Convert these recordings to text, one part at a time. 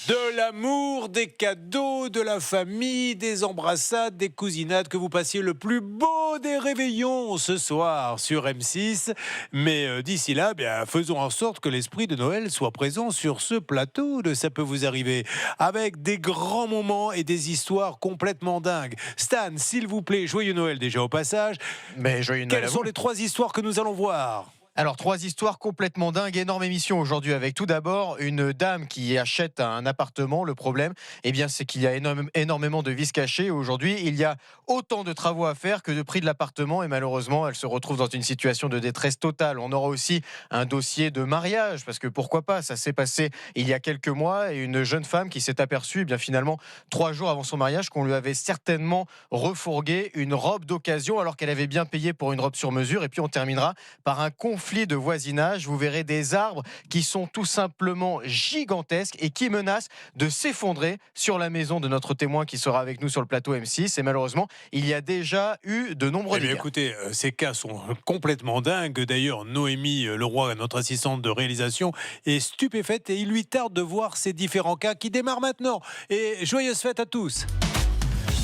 De l'amour, des cadeaux, de la famille, des embrassades, des cousinades, que vous passiez le plus beau des réveillons ce soir sur M6. Mais d'ici là, faisons en sorte que l'esprit de Noël soit présent sur ce plateau de Ça peut vous arriver, avec des grands moments et des histoires complètement dingues. Stan, s'il vous plaît, joyeux Noël déjà au passage. Mais joyeux Noël à Quelles vous. sont les 3 histoires que nous allons voir ? Alors, 3 histoires complètement dingues, énorme émission aujourd'hui avec tout d'abord une dame qui achète un appartement. Le problème, c'est qu'il y a énormément de vices cachés. Aujourd'hui, il y a autant de travaux à faire que de prix de l'appartement et malheureusement, elle se retrouve dans une situation de détresse totale. On aura aussi un dossier de mariage parce que pourquoi pas, ça s'est passé il y a quelques mois et une jeune femme qui s'est aperçue, finalement, 3 jours avant son mariage, qu'on lui avait certainement refourgué une robe d'occasion alors qu'elle avait bien payé pour une robe sur mesure. Et puis, on terminera par un conflit de voisinage. Vous verrez des arbres qui sont tout simplement gigantesques et qui menacent de s'effondrer sur la maison de notre témoin qui sera avec nous sur le plateau M6. Et malheureusement, il y a déjà eu de nombreux dégâts. Écoutez, ces cas sont complètement dingues. D'ailleurs, Noémie Leroy, notre assistante de réalisation, est stupéfaite et il lui tarde de voir ces différents cas qui démarrent maintenant. Et joyeuses fêtes à tous.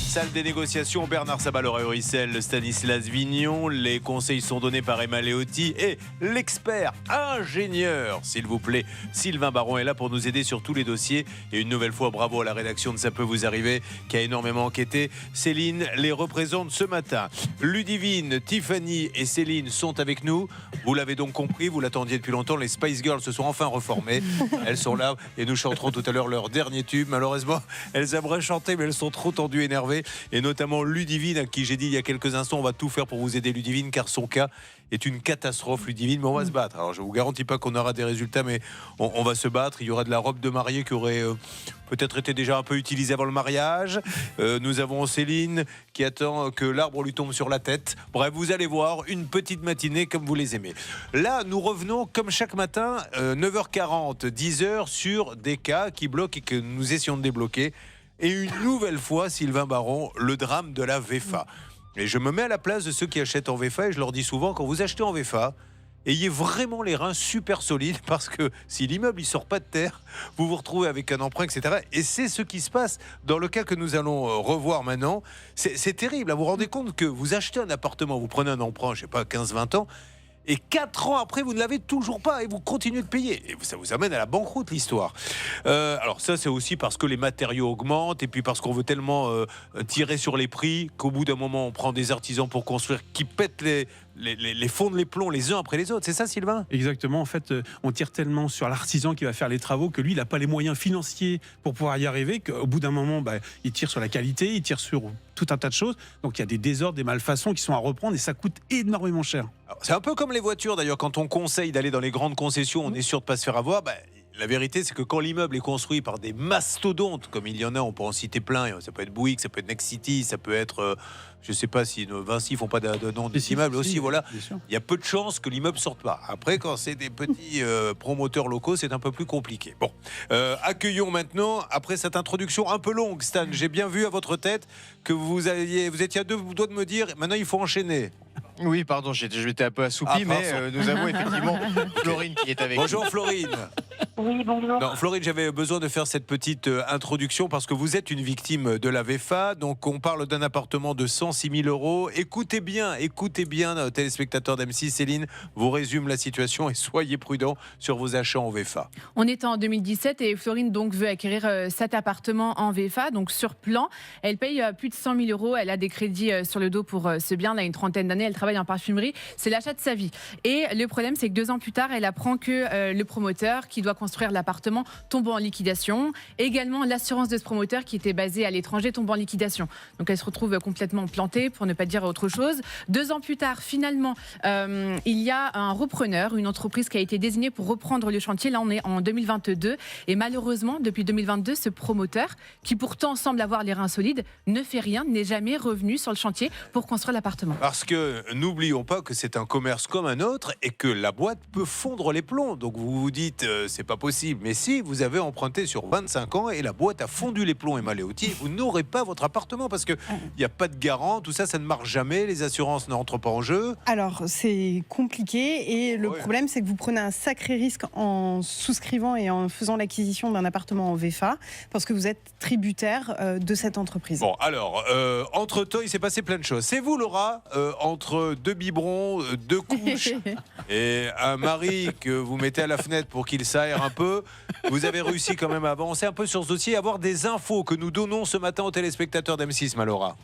Salle des négociations, Bernard Sabat-Laurent-Ruissel, Stanislas Vignon. Les conseils sont donnés par Emma Leotti et l'expert ingénieur, s'il vous plaît, Sylvain Baron est là pour nous aider sur tous les dossiers. Et une nouvelle fois, bravo à la rédaction de Ça peut vous arriver qui a énormément enquêté. Céline les représente ce matin. Ludivine, Tiffany et Céline sont avec nous. Vous l'avez donc compris, vous l'attendiez depuis longtemps, les Spice Girls se sont enfin reformées. Elles sont là et nous chanterons tout à l'heure leur dernier tube. Malheureusement, elles aimeraient chanter mais elles sont trop tendues, énervées. Et notamment Ludivine, à qui j'ai dit il y a quelques instants, on va tout faire pour vous aider Ludivine, car son cas est une catastrophe, Ludivine, mais on va se battre. Alors je ne vous garantis pas qu'on aura des résultats, mais on va se battre. Il y aura de la robe de mariée qui aurait peut-être été déjà un peu utilisée avant le mariage. Nous avons Céline qui attend que l'arbre lui tombe sur la tête. Bref, vous allez voir, une petite matinée comme vous les aimez. Là, nous revenons comme chaque matin, 9h40, 10h, sur des cas qui bloquent et que nous essayons de débloquer. Et une nouvelle fois, Sylvain Baron, le drame de la VEFA. Et je me mets à la place de ceux qui achètent en VEFA et je leur dis souvent, quand vous achetez en VEFA, ayez vraiment les reins super solides parce que si l'immeuble ne sort pas de terre, vous vous retrouvez avec un emprunt, etc. Et c'est ce qui se passe dans le cas que nous allons revoir maintenant. C'est terrible. Vous vous rendez compte que vous achetez un appartement, vous prenez un emprunt, je ne sais pas, 15-20 ans, et 4 ans après, vous ne l'avez toujours pas et vous continuez de payer. Et ça vous amène à la banqueroute, l'histoire. Alors ça, c'est aussi parce que les matériaux augmentent et puis parce qu'on veut tellement tirer sur les prix qu'au bout d'un moment, on prend des artisans pour construire qui pètent les fonds de les plombs les uns après les autres. C'est ça, Sylvain ? Exactement. En fait, on tire tellement sur l'artisan qui va faire les travaux que lui, il n'a pas les moyens financiers pour pouvoir y arriver, qu'au bout d'un moment, il tire sur la qualité, il tire sur tout un tas de choses. Donc, il y a des désordres, des malfaçons qui sont à reprendre et ça coûte énormément cher. Alors, c'est un peu comme les voitures, d'ailleurs. Quand on conseille d'aller dans les grandes concessions, on est sûr de ne pas se faire avoir. La vérité, c'est que quand l'immeuble est construit par des mastodontes, comme il y en a, on peut en citer plein. Ça peut être Bouygues, ça peut être Next City, ça peut être, je ne sais pas si Vinci ne font pas de nom d'immeuble aussi. Voilà. Il y a peu de chances que l'immeuble sorte pas. Après, quand c'est des petits promoteurs locaux, c'est un peu plus compliqué. Bon, accueillons maintenant, après cette introduction un peu longue, Stan, j'ai bien vu à votre tête que vous étiez à 2 doigts de me dire, maintenant il faut enchaîner. Oui, pardon, j'étais un peu assoupi, mais nous avons effectivement Florine qui est avec nous. Bonjour Florine. Oui, bonjour. Non, Florine, j'avais besoin de faire cette petite introduction parce que vous êtes une victime de la VEFA. Donc, on parle d'un appartement de 106 000 €. Écoutez bien, téléspectateurs d'M6, Céline vous résume la situation et soyez prudents sur vos achats en VEFA. On est en 2017 et Florine donc veut acquérir cet appartement en VEFA, donc sur plan. Elle paye plus de 100 000 €. Elle a des crédits sur le dos pour ce bien. Elle a une trentaine d'années. Elle travaille en parfumerie. C'est l'achat de sa vie. Et le problème, c'est que 2 ans plus tard, elle apprend que le promoteur qui doit construire l'appartement tombe en liquidation. Également, l'assurance de ce promoteur qui était basée à l'étranger tombe en liquidation. Donc, elle se retrouve complètement plantée, pour ne pas dire autre chose. 2 ans plus tard, finalement, il y a un repreneur, une entreprise qui a été désignée pour reprendre le chantier. Là, on est en 2022. Et malheureusement, depuis 2022, ce promoteur, qui pourtant semble avoir les reins solides, ne fait rien, n'est jamais revenu sur le chantier pour construire l'appartement. Parce que n'oublions pas que c'est un commerce comme un autre et que la boîte peut fondre les plombs. Donc vous vous dites, c'est pas possible. Mais si vous avez emprunté sur 25 ans et la boîte a fondu les plombs, Emma Leotti, vous n'aurez pas votre appartement parce qu'il n'y a pas de garant, tout ça, ça ne marche jamais, les assurances n'entrent pas en jeu. Alors, c'est compliqué et le problème, c'est que vous prenez un sacré risque en souscrivant et en faisant l'acquisition d'un appartement en VFA parce que vous êtes tributaire de cette entreprise. Bon, alors, entre-temps, il s'est passé plein de choses. C'est vous, Laura, entre 2 biberons, 2 couches et un mari que vous mettez à la fenêtre pour qu'il s'aère un peu, vous avez réussi quand même à avancer un peu sur ce dossier, à avoir des infos que nous donnons ce matin aux téléspectateurs d'M6, Laura.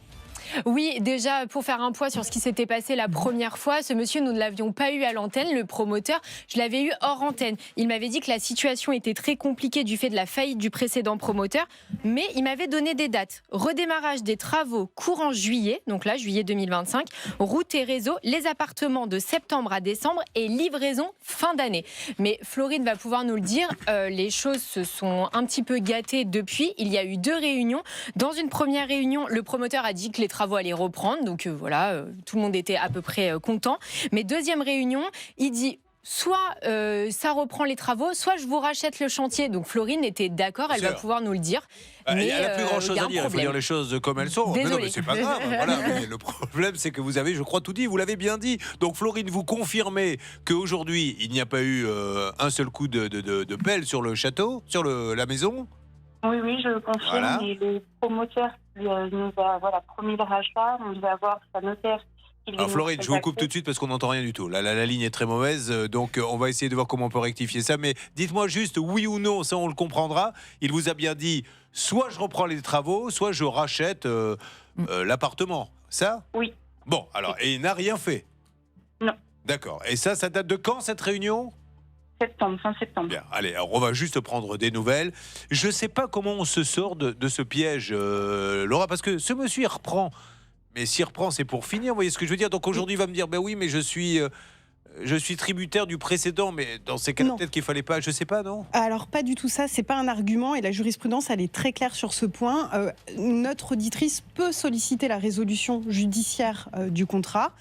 Oui, déjà, pour faire un point sur ce qui s'était passé la première fois, ce monsieur, nous ne l'avions pas eu à l'antenne, le promoteur, je l'avais eu hors antenne. Il m'avait dit que la situation était très compliquée du fait de la faillite du précédent promoteur, mais il m'avait donné des dates. Redémarrage des travaux courant juillet, donc là, juillet 2025, route et réseau, les appartements de septembre à décembre et livraison fin d'année. Mais Florine va pouvoir nous le dire, les choses se sont un petit peu gâtées depuis. Il y a eu 2 réunions. Dans une première réunion, le promoteur a dit que les travaux allaient reprendre, donc voilà, tout le monde était à peu près content. Mais deuxième réunion, il dit soit ça reprend les travaux, soit je vous rachète le chantier. Donc Florine était d'accord, elle va pouvoir nous le dire. Mais Mais elle a plus grand chose à dire, il faut dire les choses comme elles sont. Mais non, mais c'est pas grave. Voilà. Mais le problème, c'est que vous avez, je crois, tout dit, vous l'avez bien dit. Donc Florine, vous confirmez qu'aujourd'hui, il n'y a pas eu un seul coup de pelle sur le château, sur la maison? Oui, je confirme. Voilà. Et le promoteur nous a promis le rachat. On devait avoir sa notaire. Alors Florine, je vous coupe tout de suite parce qu'on n'entend rien du tout. La ligne est très mauvaise, donc on va essayer de voir comment on peut rectifier ça. Mais dites-moi juste oui ou non, ça on le comprendra. Il vous a bien dit, soit je reprends les travaux, soit je rachète l'appartement. Ça? Oui. Bon, alors, et il n'a rien fait? Non. D'accord. Et ça date de quand cette réunion? Fin septembre. Bien, allez, alors on va juste prendre des nouvelles. Je ne sais pas comment on se sort de ce piège, Laura, parce que ce monsieur, il reprend. Mais s'il reprend, c'est pour finir, vous voyez ce que je veux dire? Donc aujourd'hui, il va me dire, ben oui, mais je suis tributaire du précédent, mais dans ces cas-là, peut-être qu'il fallait pas, je sais pas, non? Alors, pas du tout ça, c'est pas un argument et la jurisprudence, elle est très claire sur ce point. Notre auditrice peut solliciter la résolution judiciaire du contrat.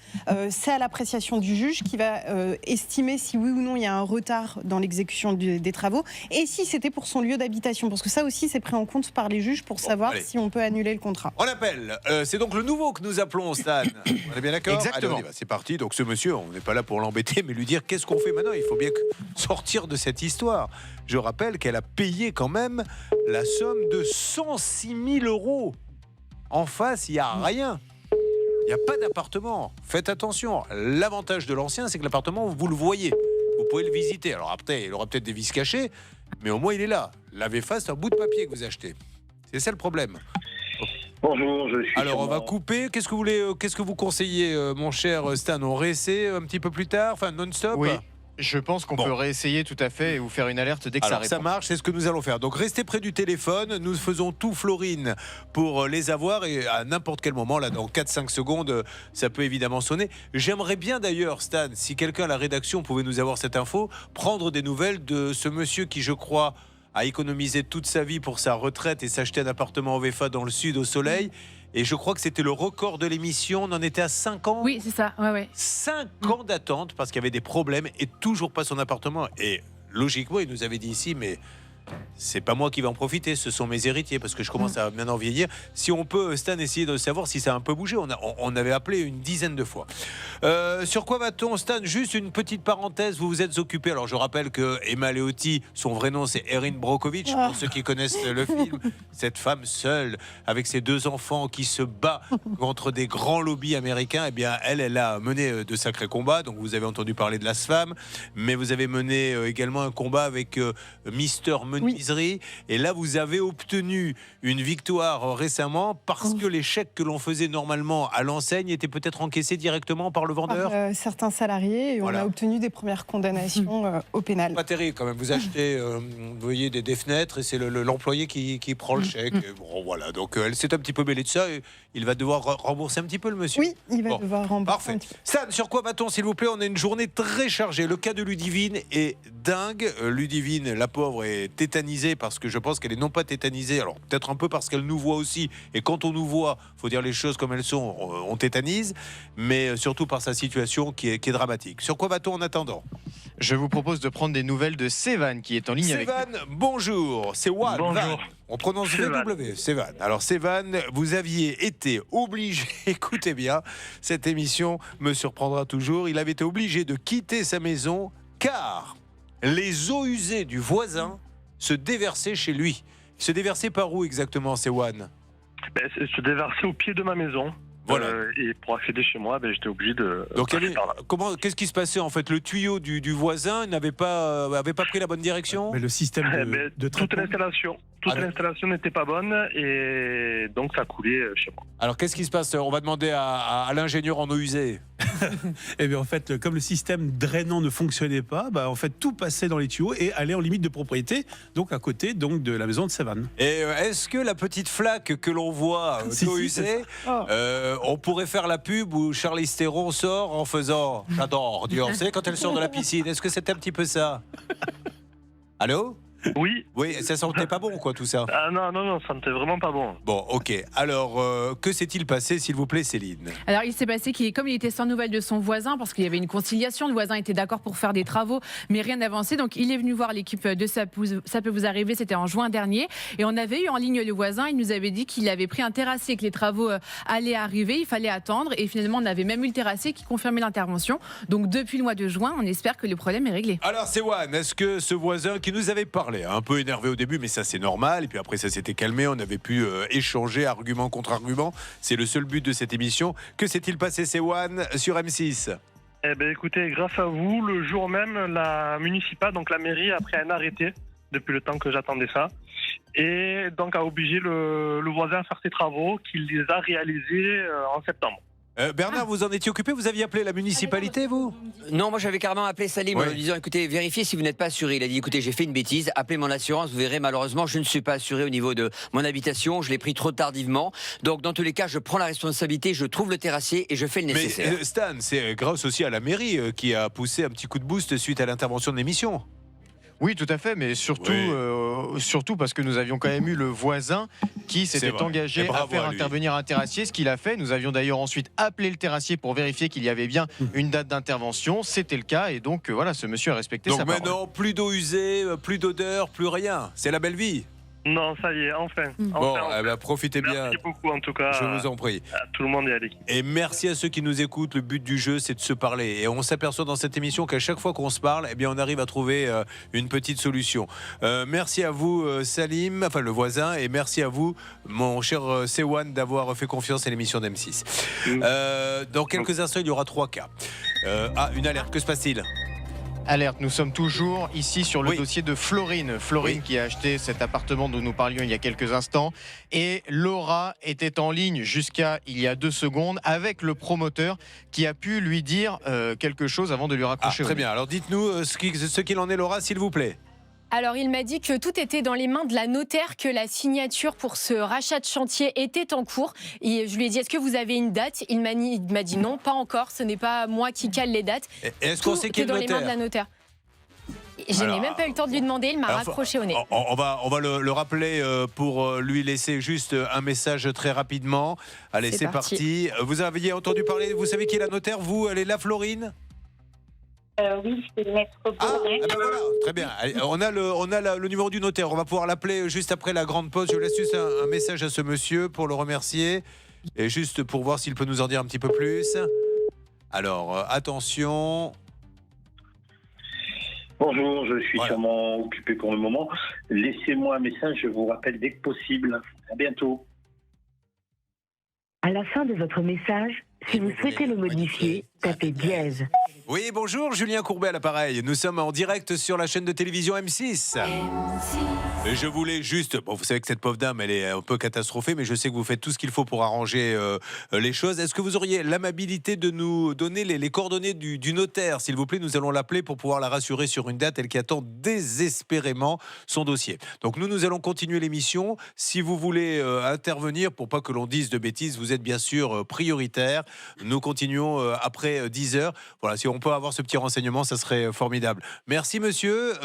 C'est à l'appréciation du juge qui va estimer si oui ou non il y a un retard dans l'exécution des travaux et si c'était pour son lieu d'habitation, parce que ça aussi, c'est pris en compte par les juges pour savoir si on peut annuler le contrat. On appelle, c'est donc le nouveau que nous appelons, Stan. On est bien d'accord? Exactement. Allez, on y va, c'est parti. Donc ce monsieur, on n'est pas là pour l'embêter, mais lui dire qu'est-ce qu'on fait maintenant. Il faut bien sortir de cette histoire. Je rappelle qu'elle a payé quand même la somme de 106 000 €. En face, il n'y a rien. Il n'y a pas d'appartement. Faites attention. L'avantage de l'ancien, c'est que l'appartement, vous le voyez. Vous pouvez le visiter. Alors après, il aura peut-être des vis cachées, mais au moins, il est là. La VFA, c'est un bout de papier que vous achetez. C'est ça le problème. Bonjour, je suis. Alors on va couper. Qu'est-ce que vous conseillez, mon cher Stan? On réessaie un petit peu plus tard, enfin non-stop? Oui, je pense qu'on peut réessayer tout à fait et vous faire une alerte dès que Alors, ça ça répond. marche, c'est ce que nous allons faire. Donc restez près du téléphone, nous faisons tout, Florine, pour les avoir et à n'importe quel moment, là dans 4-5 secondes, ça peut évidemment sonner. J'aimerais bien d'ailleurs, Stan, si quelqu'un à la rédaction pouvait nous avoir cette info, prendre des nouvelles de ce monsieur qui, je crois, a économisé toute sa vie pour sa retraite et s'acheter un appartement en VFA dans le sud au soleil. Et je crois que c'était le record de l'émission. On en était à 5 ans. Oui, c'est ça. Ouais. 5 ans d'attente parce qu'il y avait des problèmes et toujours pas son appartement. Et logiquement, il nous avait dit ici, mais c'est pas moi qui vais en profiter, ce sont mes héritiers parce que je commence à maintenant vieillir. Si on peut, Stan, essayer de savoir si ça a un peu bougé. On avait appelé une dizaine de fois. Sur quoi va-t-on, Stan? Juste une petite parenthèse, vous vous êtes occupé. Alors je rappelle que Emma Leotti, son vrai nom c'est Erin Brockovich, pour ceux qui connaissent le film. Cette femme seule, avec ses 2 enfants, qui se bat contre des grands lobbies américains, eh bien elle a mené de sacrés combats. Donc vous avez entendu parler de la SFAM, mais vous avez mené également un combat avec Mister Menuiserie. Et là, vous avez obtenu une victoire récemment parce que les chèques que l'on faisait normalement à l'enseigne étaient peut-être encaissés directement par le vendeur. Par certains salariés et on a obtenu des premières condamnations au pénal. Pas terrible quand même. Vous achetez, vous voyez, des fenêtres et c'est l'employé qui prend le chèque. Et bon, voilà. Donc elle s'est un petit peu mêlée de ça. Et il va devoir rembourser un petit peu le monsieur. Oui, il va devoir rembourser. Parfait. Un petit peu. Stan, sur quoi va-t-on, s'il vous plaît? On a une journée très chargée. Le cas de Ludivine est dingue. Ludivine, la pauvre, est tétanisée, parce que je pense qu'elle est non pas tétanisée, alors peut-être un peu parce qu'elle nous voit aussi, et quand on nous voit, faut dire les choses comme elles sont, on tétanise, mais surtout par sa situation qui est dramatique. Sur quoi va-t-on en attendant? Je vous propose de prendre des nouvelles de Sévan qui est en ligne avec nous. Sévan, bonjour, c'est Wan. Bonjour. Van. On prononce VW, Sévan. Alors Sévan, vous aviez été obligé, écoutez bien, cette émission me surprendra toujours, il avait été obligé de quitter sa maison car les eaux usées du voisin se déversaient chez lui. Se déversaient par où exactement, Séwan? Se déverser au pied de ma maison. Voilà. Et pour accéder chez moi, j'étais obligé de. Donc, passer par là. qu'est-ce qui se passait en fait? Le tuyau du voisin n'avait pas pris la bonne direction? Mais le système de Toute traitement. l'installation n'était pas bonne et donc ça coulait chez moi. Alors qu'est-ce qui se passe? On va demander à l'ingénieur en eau usée. Et bien en fait, comme le système drainant ne fonctionnait pas, en fait tout passait dans les tuyaux et allait en limite de propriété, donc à côté donc de la maison de Sévan. Et est-ce que la petite flaque que l'on voit Si, d'eau si, usée, on pourrait faire la pub où Charlize Theron sort en faisant j'adore Dior, vous savez quand elle sort de la piscine? Est-ce que c'est un petit peu ça? Allô? Oui. Oui, ça sentait pas bon quoi tout ça. Ah non, ça n'était vraiment pas bon. Bon, ok. Alors, que s'est-il passé, s'il vous plaît, Céline? Alors, il s'est passé comme il était sans nouvelles de son voisin, parce qu'il y avait une conciliation, le voisin était d'accord pour faire des travaux, mais rien n'avançait. Donc, il est venu voir l'équipe de Ça peut vous arriver, c'était en juin dernier. Et on avait eu en ligne le voisin, il nous avait dit qu'il avait pris un terrassier, que les travaux allaient arriver, il fallait attendre. Et finalement, on avait même eu le terrassier qui confirmait l'intervention. Donc, depuis le mois de juin, on espère que le problème est réglé. Alors, Séwan, est-ce que ce voisin qui nous avait parlé, un peu énervé au début, mais ça c'est normal, et puis après ça s'était calmé, on avait pu échanger argument contre argument, c'est le seul but de cette émission. Que s'est-il passé, Séwan, sur M6? Écoutez, grâce à vous, le jour même, la municipale, donc la mairie, a pris un arrêté depuis le temps que j'attendais ça, et donc a obligé le voisin à faire ses travaux, qu'il les a réalisés en septembre. Bernard, vous en étiez occupé? Vous aviez appelé la municipalité, vous? Non, moi j'avais carrément appelé Salim en lui disant écoutez, vérifiez si vous n'êtes pas assuré. Il a dit écoutez, j'ai fait une bêtise, appelez mon assurance, vous verrez, malheureusement, je ne suis pas assuré au niveau de mon habitation, je l'ai pris trop tardivement. Donc dans tous les cas, je prends la responsabilité, je trouve le terrassier et je fais le nécessaire. Mais Stan, c'est grâce aussi à la mairie qui a poussé un petit coup de boost suite à l'intervention de l'émission. Oui, tout à fait, mais surtout, surtout parce que nous avions quand même eu le voisin qui s'était engagé à faire intervenir un terrassier, ce qu'il a fait. Nous avions d'ailleurs ensuite appelé le terrassier pour vérifier qu'il y avait bien une date d'intervention. C'était le cas et donc voilà, ce monsieur a respecté sa parole. Donc maintenant, plus d'eau usée, plus d'odeur, plus rien. C'est la belle vie. Non, ça y est, enfin. Bon, profitez bien. Merci beaucoup en tout cas. Je vous en prie. À tout le monde et à l'équipe. Et merci à ceux qui nous écoutent. Le but du jeu, c'est de se parler. Et on s'aperçoit dans cette émission qu'à chaque fois qu'on se parle, eh bien, on arrive à trouver une petite solution. Merci à vous, Salim, enfin le voisin, et merci à vous, mon cher Séwan, d'avoir fait confiance à l'émission d'M6. Dans quelques instants, il y aura 3 cas. Une alerte. Que se passe-t-il? Alerte, nous sommes toujours ici sur le dossier de Florine. Florine qui a acheté cet appartement dont nous parlions il y a quelques instants. Et Laura était en ligne jusqu'à il y a 2 secondes avec le promoteur qui a pu lui dire quelque chose avant de lui raccrocher. Très bien, alors dites-nous ce qu'il en est, Laura, s'il vous plaît. Alors, il m'a dit que tout était dans les mains de la notaire, que la signature pour ce rachat de chantier était en cours. Et je lui ai dit, est-ce que vous avez une date? Il m'a dit non, pas encore. Ce n'est pas moi qui cale les dates. Est-ce qu'on sait qui est le dans les mains de la notaire. Je n'ai même pas eu le temps de lui demander, il m'a raccroché au nez. On va le rappeler pour lui laisser juste un message très rapidement. Allez, c'est parti. Vous aviez entendu parler, vous savez qui est la notaire? Vous, elle est là, Florine? Oui, c'est le maître Bournet. Voilà, très bien. Allez, on a le numéro du notaire. On va pouvoir l'appeler juste après la grande pause. Je laisse juste un message à ce monsieur pour le remercier et juste pour voir s'il peut nous en dire un petit peu plus. Alors, attention. Bonjour, je suis sûrement occupé pour le moment. Laissez-moi un message, je vous rappelle dès que possible. À bientôt. À la fin de votre message, si vous souhaitez le modifier, tapez dièse. Oui, bonjour, Julien Courbet à l'appareil. Nous sommes en direct sur la chaîne de télévision M6. Et je voulais juste... Bon, vous savez que cette pauvre dame, elle est un peu catastrophée, mais je sais que vous faites tout ce qu'il faut pour arranger les choses. Est-ce que vous auriez l'amabilité de nous donner les coordonnées du notaire, s'il vous plaît? Nous allons l'appeler pour pouvoir la rassurer sur une date, elle qui attend désespérément son dossier. Donc nous allons continuer l'émission. Si vous voulez intervenir, pour pas que l'on dise de bêtises, vous êtes bien sûr prioritaire. Nous continuons après 10h. Voilà, si on on peut avoir ce petit renseignement, ça serait formidable. Merci monsieur,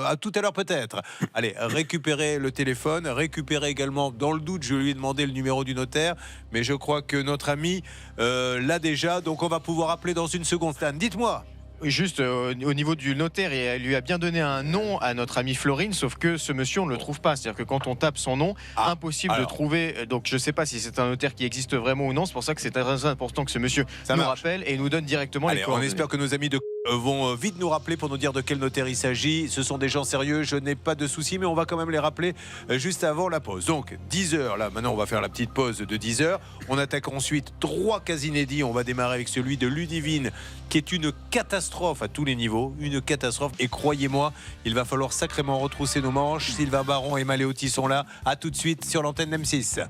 à tout à l'heure peut-être. Allez, récupérez le téléphone, récupérez également, dans le doute, je lui ai demandé le numéro du notaire, mais je crois que notre ami l'a déjà, donc on va pouvoir appeler dans une seconde. Stan, dites-moi. Oui, juste au niveau du notaire, elle lui a bien donné un nom à notre amie Florine, sauf que ce monsieur, on ne le trouve pas. C'est-à-dire que quand on tape son nom, impossible de trouver. Donc je ne sais pas si c'est un notaire qui existe vraiment ou non. C'est pour ça que c'est très important que ce monsieur nous rappelle et nous donne directement les coordonnées. On espère que nos amis de vont vite nous rappeler pour nous dire de quel notaire il s'agit. Ce sont des gens sérieux, je n'ai pas de soucis, mais on va quand même les rappeler juste avant la pause. Donc 10h, là maintenant on va faire la petite pause de 10h. On attaque ensuite 3 cas inédits. On va démarrer avec celui de Ludivine, qui est une catastrophe à tous les niveaux, une catastrophe. Et croyez-moi, il va falloir sacrément retrousser nos manches. Sylvain Baron et Maléotis sont là. À tout de suite sur l'antenne d'M6.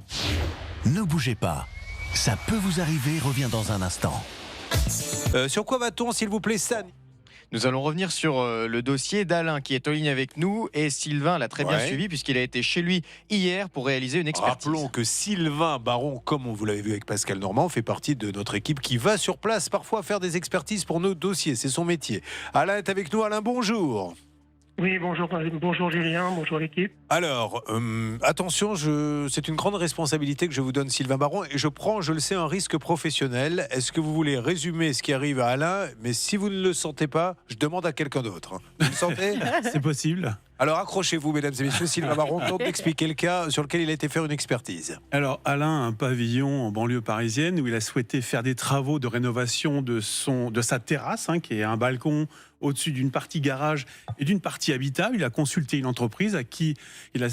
Ne bougez pas, ça peut vous arriver, revient dans un instant. Sur quoi va-t-on, s'il vous plaît, Stan? Nous allons revenir sur le dossier d'Alain qui est en ligne avec nous, et Sylvain l'a très bien suivi puisqu'il a été chez lui hier pour réaliser une expertise. Rappelons que Sylvain Baron, comme vous l'avez vu avec Pascal Normand, fait partie de notre équipe qui va sur place parfois faire des expertises pour nos dossiers, c'est son métier. Alain est avec nous. Alain, bonjour. Oui, bonjour Julien, bonjour l'équipe. Alors, attention, c'est une grande responsabilité que je vous donne, Sylvain Baron, et je prends, je le sais, un risque professionnel. Est-ce que vous voulez résumer ce qui arrive à Alain? Mais si vous ne le sentez pas, je demande à quelqu'un d'autre. Vous le sentez? C'est possible. Alors accrochez-vous, mesdames et messieurs, Sylvain Baron tente d'expliquer le cas sur lequel il a été faire une expertise. Alors, Alain a un pavillon en banlieue parisienne où il a souhaité faire des travaux de rénovation de sa terrasse, qui est un balcon au-dessus d'une partie garage et d'une partie habitable. Il a consulté une entreprise avec qui il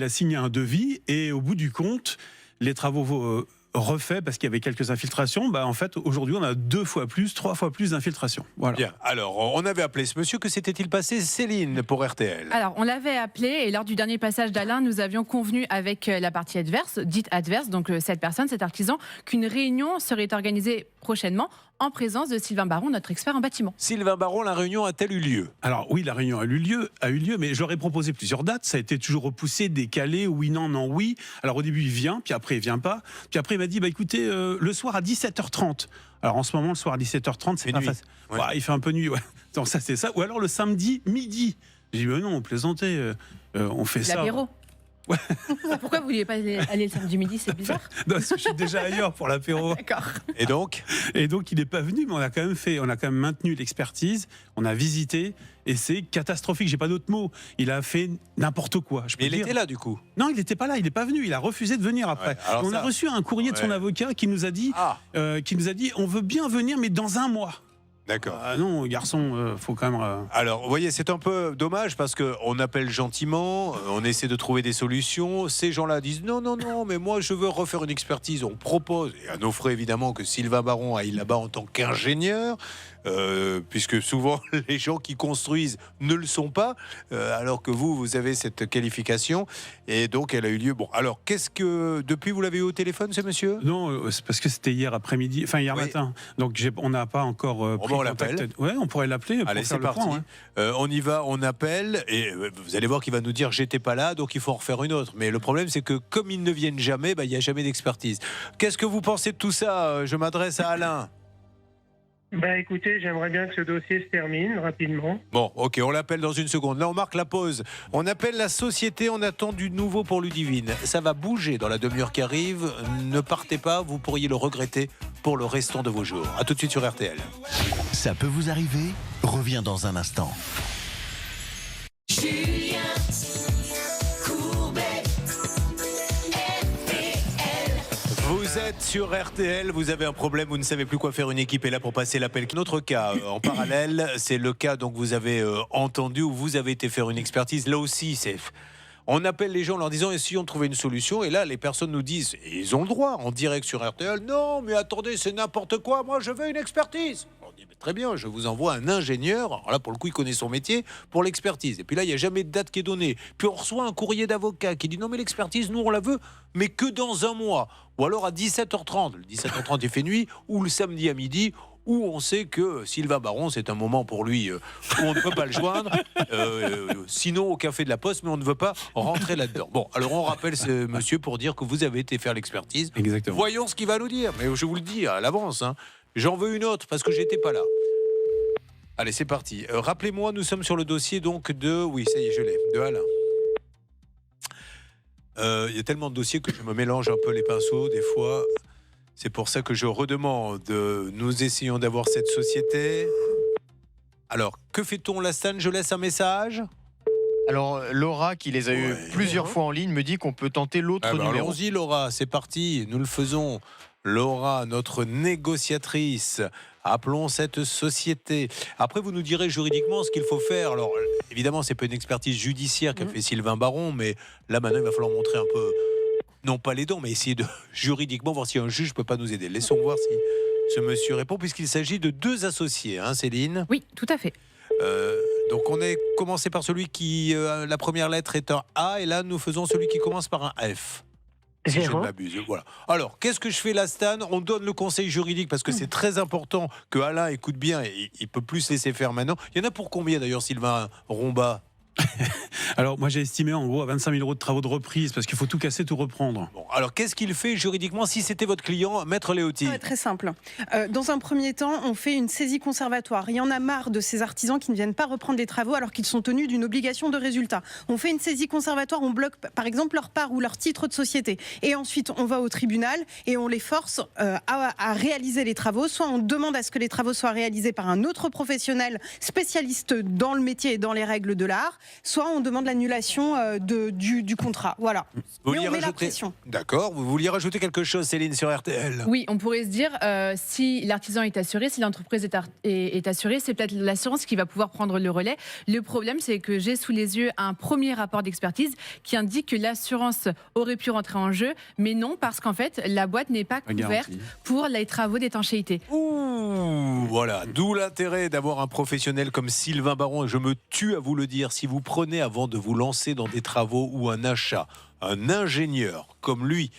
a signé un devis, et au bout du compte, les travaux refait parce qu'il y avait quelques infiltrations. En fait, aujourd'hui, on a 2 fois plus, 3 fois plus d'infiltrations. Voilà. Bien. Alors, on avait appelé ce monsieur. Que s'était-il passé, Céline, pour RTL? Alors, on l'avait appelé, et lors du dernier passage d'Alain, nous avions convenu avec la partie adverse, dite adverse, donc cette personne, cet artisan, qu'une réunion serait organisée prochainement en présence de Sylvain Baron, notre expert en bâtiment. Sylvain Baron, la réunion a-t-elle eu lieu? Alors oui, la réunion a eu lieu, mais j'aurais proposé plusieurs dates. Ça a été toujours repoussé, décalé, oui, non, non, oui. Alors au début, il vient, puis après, il vient pas. Puis après, il m'a dit, écoutez, le soir à 17h30. Alors en ce moment, le soir à 17h30, c'est pas facile. Ouais. Il fait un peu nuit, ouais. Donc ça, c'est ça. Ou alors le samedi, midi. J'ai dit, non, on plaisantait, on fait ça. L'apéro. Ouais. Pourquoi vous ne vouliez pas aller le samedi midi? C'est bizarre. Non, parce que je suis déjà ailleurs pour l'apéro. D'accord. Et donc, il n'est pas venu, mais on a quand même maintenu l'expertise, on a visité, et c'est catastrophique, j'ai pas d'autre mot. Il a fait n'importe quoi. Mais il était là du coup? Non, il n'était pas là, il n'est pas venu, il a refusé de venir après. Ouais, on a reçu un courrier de son avocat qui nous a dit, on veut bien venir, mais dans un mois. D'accord. Non, garçon, faut quand même. Alors, vous voyez, c'est un peu dommage parce qu'on appelle gentiment, on essaie de trouver des solutions. Ces gens-là disent non, mais moi je veux refaire une expertise. On propose, et à nos frais évidemment, que Sylvain Baron aille là-bas en tant qu'ingénieur. Puisque souvent les gens qui construisent ne le sont pas, alors que vous avez cette qualification, et donc elle a eu lieu. Bon, alors depuis vous l'avez eu au téléphone, ce monsieur? Non, c'est parce que c'était hier après-midi, hier matin. Donc on n'a pas encore pris on contact. l'appelle. Ouais, on pourrait l'appeler. Allez, c'est parti. On y va, on appelle, et vous allez voir qu'il va nous dire j'étais pas là, donc il faut en refaire une autre. Mais le problème, c'est que comme ils ne viennent jamais, il n'y a jamais d'expertise. Qu'est-ce que vous pensez de tout ça? Je m'adresse à Alain. Écoutez, j'aimerais bien que ce dossier se termine rapidement. Bon, ok, on l'appelle dans une seconde. Là, on marque la pause. On appelle la société, on attend du nouveau pour Ludivine. Ça va bouger dans la demi-heure qui arrive. Ne partez pas, vous pourriez le regretter pour le restant de vos jours. A tout de suite sur RTL. Ça peut vous arriver, revient dans un instant. Julien Courbet, RTL. Vous êtes sur RTL, vous avez un problème, vous ne savez plus quoi faire, une équipe est là pour passer l'appel. Notre cas en parallèle, c'est le cas donc vous avez entendu, où vous avez été faire une expertise. Là aussi, on appelle les gens en leur disant essayons de trouver une solution, et là les personnes nous disent, et ils ont le droit en direct sur RTL, non mais attendez, c'est n'importe quoi, moi je veux une expertise. On dit très bien, je vous envoie un ingénieur, alors là pour le coup il connaît son métier, pour l'expertise. Et puis là il n'y a jamais de date qui est donnée. Puis on reçoit un courrier d'avocat qui dit non mais l'expertise nous on la veut, mais que dans un mois, ou alors à 17h30. Le 17h30 il fait nuit, ou le samedi à midi, où on sait que Sylvain Baron, c'est un moment pour lui où on ne peut pas le joindre, sinon au café de la Poste, mais on ne veut pas rentrer là-dedans. Bon, alors on rappelle ce monsieur pour dire que vous avez été faire l'expertise. Exactement. Voyons ce qu'il va nous dire, mais je vous le dis à l'avance, j'en veux une autre parce que j'étais pas là. Allez, c'est parti. Rappelez-moi, nous sommes sur le dossier donc de... Oui, ça y est, je l'ai. De Alain. Il y a tellement de dossiers que je me mélange un peu les pinceaux des fois. C'est pour ça que je redemande. Nous essayons d'avoir cette société. Alors, que fait-on, Lastan? Je laisse un message. Alors Laura, qui les a eu plusieurs fois en ligne, me dit qu'on peut tenter l'autre numéro. Allons-y Laura, c'est parti, nous le faisons. Laura, notre négociatrice, appelons cette société. Après, vous nous direz juridiquement ce qu'il faut faire. Alors, évidemment, c'est pas une expertise judiciaire qu'a fait Sylvain Baron, mais là, maintenant, il va falloir montrer un peu, non pas les dents, mais essayer de juridiquement voir si un juge peut pas nous aider. Laissons voir si ce monsieur répond, puisqu'il s'agit de 2 associés, hein, Céline? Oui, tout à fait. Donc, on est commencé par celui qui, la première lettre est un A, et là, nous faisons celui qui commence par un F. Si je ne m'abuse. Voilà. Alors, qu'est-ce que je fais, Lastan? On donne le conseil juridique parce que c'est très important que Alain écoute bien et il peut plus se laisser faire maintenant. Il y en a pour combien d'ailleurs, Sylvain Romba? Alors, moi, j'ai estimé en gros à 25 000 € de travaux de reprise parce qu'il faut tout casser, tout reprendre. Bon, alors, qu'est-ce qu'il fait juridiquement si c'était votre client, Maître Léoty? Très simple. Dans un premier temps, on fait une saisie conservatoire. Il y en a marre de ces artisans qui ne viennent pas reprendre les travaux alors qu'ils sont tenus d'une obligation de résultat. On fait une saisie conservatoire, on bloque par exemple leur part ou leur titre de société. Et ensuite, on va au tribunal et on les force à réaliser les travaux. Soit on demande à ce que les travaux soient réalisés par un autre professionnel spécialiste dans le métier et dans les règles de l'art, soit on demande l'annulation du contrat. Voilà. Mais on met la pression. D'accord. Vous vouliez rajouter quelque chose, Céline, sur RTL? Oui, on pourrait se dire, si l'artisan est assuré, si l'entreprise est assurée, c'est peut-être l'assurance qui va pouvoir prendre le relais. Le problème, c'est que j'ai sous les yeux un premier rapport d'expertise qui indique que l'assurance aurait pu rentrer en jeu, mais non, parce qu'en fait, la boîte n'est pas couverte pour les travaux d'étanchéité. Ouh, voilà. D'où l'intérêt d'avoir un professionnel comme Sylvain Baron. Et je me tue à vous le dire, si vous prenez avant de vous lancer dans des travaux ou un achat, un ingénieur comme lui,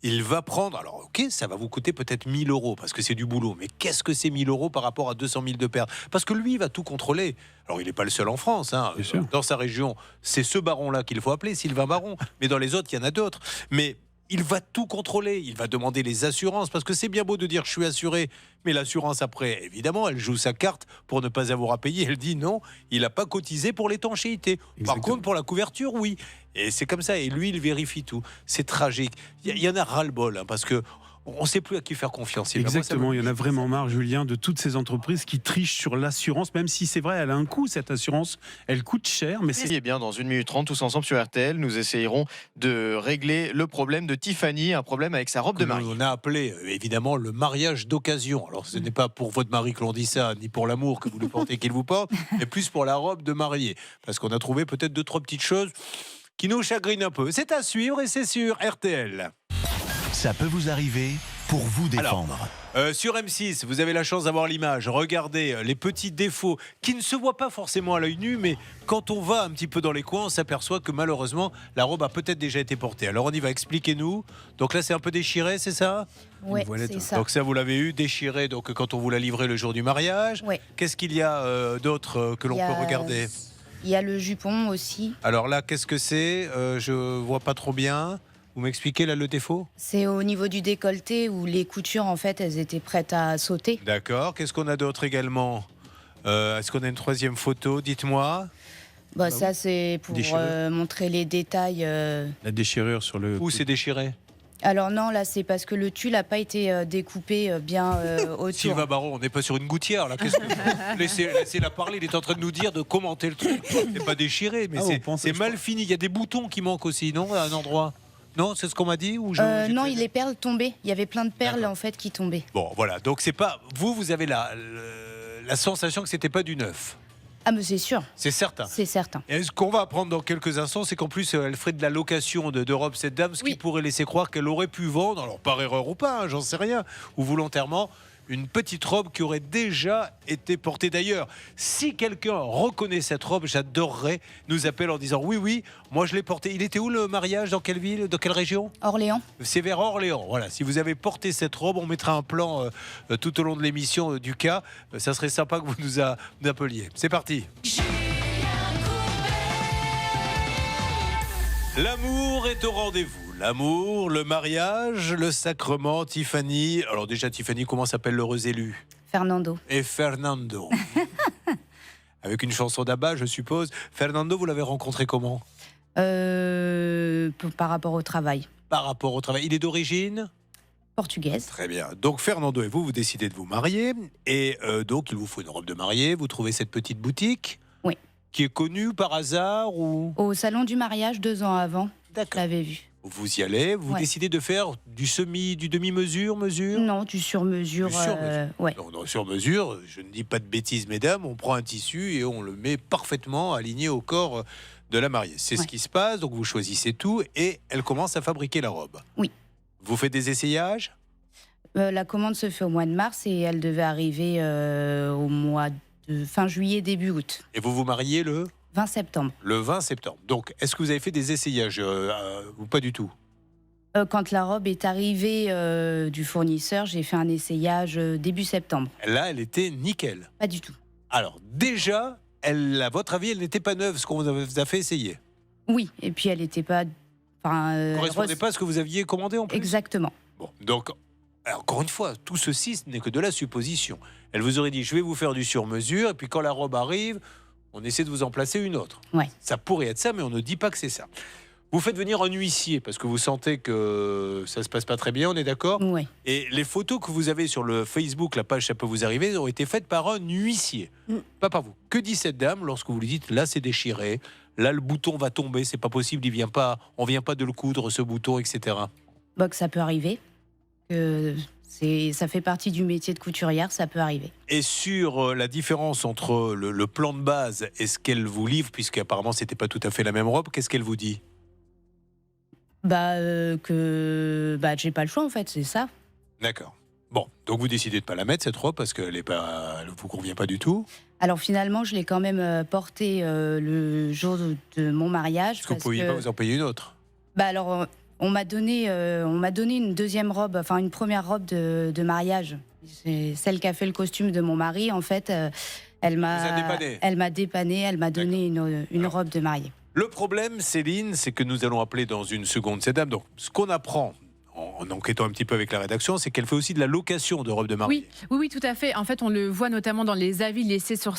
il va prendre, alors ok, ça va vous coûter peut-être 1 000 € parce que c'est du boulot, mais qu'est-ce que c'est 1 000 € par rapport à 200 000 de perte? Parce que lui, il va tout contrôler. Alors il n'est pas le seul en France, hein. Dans sa région, c'est ce baron-là qu'il faut appeler, Sylvain Baron, mais dans les autres, il y en a d'autres. Mais il va tout contrôler, il va demander les assurances, parce que c'est bien beau de dire je suis assuré, mais l'assurance après, évidemment, elle joue sa carte pour ne pas avoir à payer. Elle dit non, il n'a pas cotisé pour l'étanchéité. Par contre, pour la couverture, oui. Et c'est comme ça, et lui, il vérifie tout. C'est tragique. Il y en a ras-le-bol, hein, parce que on ne sait plus à qui faire confiance. Exactement, il y en a vraiment marre, Julien, de toutes ces entreprises qui trichent sur l'assurance, même si c'est vrai, elle a un coût, cette assurance, elle coûte cher. Mais c'est bien, dans 1 minute 30, tous ensemble sur RTL, nous essayerons de régler le problème de Tiffany, un problème avec sa robe de mariée. On a appelé, évidemment, le mariage d'occasion. Alors, ce n'est pas pour votre mari que l'on dit ça, ni pour l'amour que vous le portez qu'il vous porte, mais plus pour la robe de mariée. Parce qu'on a trouvé peut-être 2-3 petites choses qui nous chagrinent un peu. C'est à suivre et c'est sur RTL. Ça peut vous arriver pour vous défendre. Alors, sur M6, vous avez la chance d'avoir l'image. Regardez les petits défauts qui ne se voient pas forcément à l'œil nu, mais quand on va un petit peu dans les coins, on s'aperçoit que malheureusement, la robe a peut-être déjà été portée. Alors on y va, expliquez-nous. Donc là, c'est un peu déchiré, c'est ça? Oui, c'est ça. Donc ça, vous l'avez eu déchiré donc, quand on vous l'a livré le jour du mariage. Oui. Qu'est-ce qu'il y a d'autre que l'on peut regarder? Il y a le jupon aussi. Alors là, qu'est-ce que c'est? Je vois pas trop bien. Vous m'expliquez là le défaut? C'est au niveau du décolleté où les coutures, en fait, elles étaient prêtes à sauter. D'accord. Qu'est-ce qu'on a d'autre également? Est-ce qu'on a une 3e photo? Dites-moi. Ça, c'est pour montrer les détails. La déchirure sur le... Où c'est déchiré? Alors non, là, c'est parce que le tulle n'a pas été découpé bien autour. Sylvain Baron, on n'est pas sur une gouttière, là. Laissez-la parler, il est en train de nous dire de commenter le truc. C'est pas déchiré, mais c'est mal fini. Il y a des boutons qui manquent aussi, non? À un endroit. Non, c'est ce qu'on m'a dit ou non, les perles tombaient. Il y avait plein de perles en fait qui tombaient. Bon, voilà. Donc c'est pas vous avez la sensation que c'était pas du neuf. Ah, mais c'est sûr. C'est certain. C'est certain. Et ce qu'on va apprendre dans quelques instants, c'est qu'en plus elle ferait de la location de robes cette dame, ce qui pourrait laisser croire qu'elle aurait pu vendre, alors par erreur ou pas, hein, j'en sais rien, ou volontairement, une petite robe qui aurait déjà été portée. D'ailleurs, si quelqu'un reconnaît cette robe, j'adorerais nous appeler en disant oui, moi je l'ai portée. Il était où le mariage? Dans quelle ville? Dans quelle région? Orléans. C'est vers Orléans. Voilà. Si vous avez porté cette robe, on mettra un plan tout au long de l'émission du cas. Ça serait sympa que vous nous appeliez. C'est parti. L'amour est au rendez-vous. L'amour, le mariage, le sacrement, Tiffany. Alors déjà, Tiffany, comment s'appelle l'heureux élu? Fernando. Et Fernando. Avec une chanson d'Abba, je suppose. Fernando, vous l'avez rencontré comment? Par rapport au travail. Par rapport au travail. Il est d'origine Portugaise. Très bien. Donc Fernando et vous décidez de vous marier. Et donc il vous faut une robe de mariée. Vous trouvez cette petite boutique. Oui. Qui est connue par hasard ou... Au salon du mariage, 2 ans avant, je l'avais vue. Vous y allez, vous décidez de faire du demi-mesure, mesure? Non, du sur-mesure. Du sur-mesure. Ouais. Non, sur mesure, je ne dis pas de bêtises, mesdames, on prend un tissu et on le met parfaitement aligné au corps de la mariée. C'est ce qui se passe, donc vous choisissez tout et elle commence à fabriquer la robe. Oui. Vous faites des essayages? La commande se fait au mois de mars et elle devait arriver au mois de fin juillet, début août. Et vous vous mariez le 20 septembre. Le 20 septembre. Donc, est-ce que vous avez fait des essayages ou pas du tout? Quand la robe est arrivée du fournisseur, j'ai fait un essayage début septembre. Là, elle était nickel. Pas du tout. Alors, déjà, à votre avis, elle n'était pas neuve, ce qu'on vous a fait essayer? Oui, et puis elle n'était pas... ne correspondait pas à ce que vous aviez commandé en plus? Exactement. Bon, donc, encore une fois, tout ceci, ce n'est que de la supposition. Elle vous aurait dit, je vais vous faire du sur-mesure, et puis quand la robe arrive, on essaie de vous en placer une autre. Ouais. Ça pourrait être ça, mais on ne dit pas que c'est ça. Vous faites venir un huissier, parce que vous sentez que ça ne se passe pas très bien, on est d'accord? Oui. Et les photos que vous avez sur le Facebook, la page Ça peut vous arriver, ont été faites par un huissier, pas par vous. Que dit cette dame lorsque vous lui dites, là c'est déchiré, là le bouton va tomber, c'est pas possible, on vient pas de le coudre, ce bouton, etc. Bon, que ça peut arriver. Ça fait partie du métier de couturière, ça peut arriver. Et sur la différence entre le plan de base et ce qu'elle vous livre, puisqu'apparemment c'était pas tout à fait la même robe, qu'est-ce qu'elle vous dit? Que j'ai pas le choix en fait, c'est ça. D'accord. Bon, donc vous décidez de pas la mettre cette robe parce qu'elle ne vous convient pas du tout. Alors finalement, je l'ai quand même portée le jour de mon mariage. Est-ce que vous ne pouviez pas vous en payer une autre? Alors, on m'a donné une deuxième robe, enfin une première robe de mariage. C'est celle qui a fait le costume de mon mari. En fait, elle m'a dépanné, elle m'a donné une robe de mariée. Le problème, Céline, c'est que nous allons appeler dans une seconde cette dame. Donc, ce qu'on apprend en enquêtant un petit peu avec la rédaction, c'est qu'elle fait aussi de la location de robes de mariée. Oui, tout à fait. En fait, on le voit notamment dans les avis laissés sur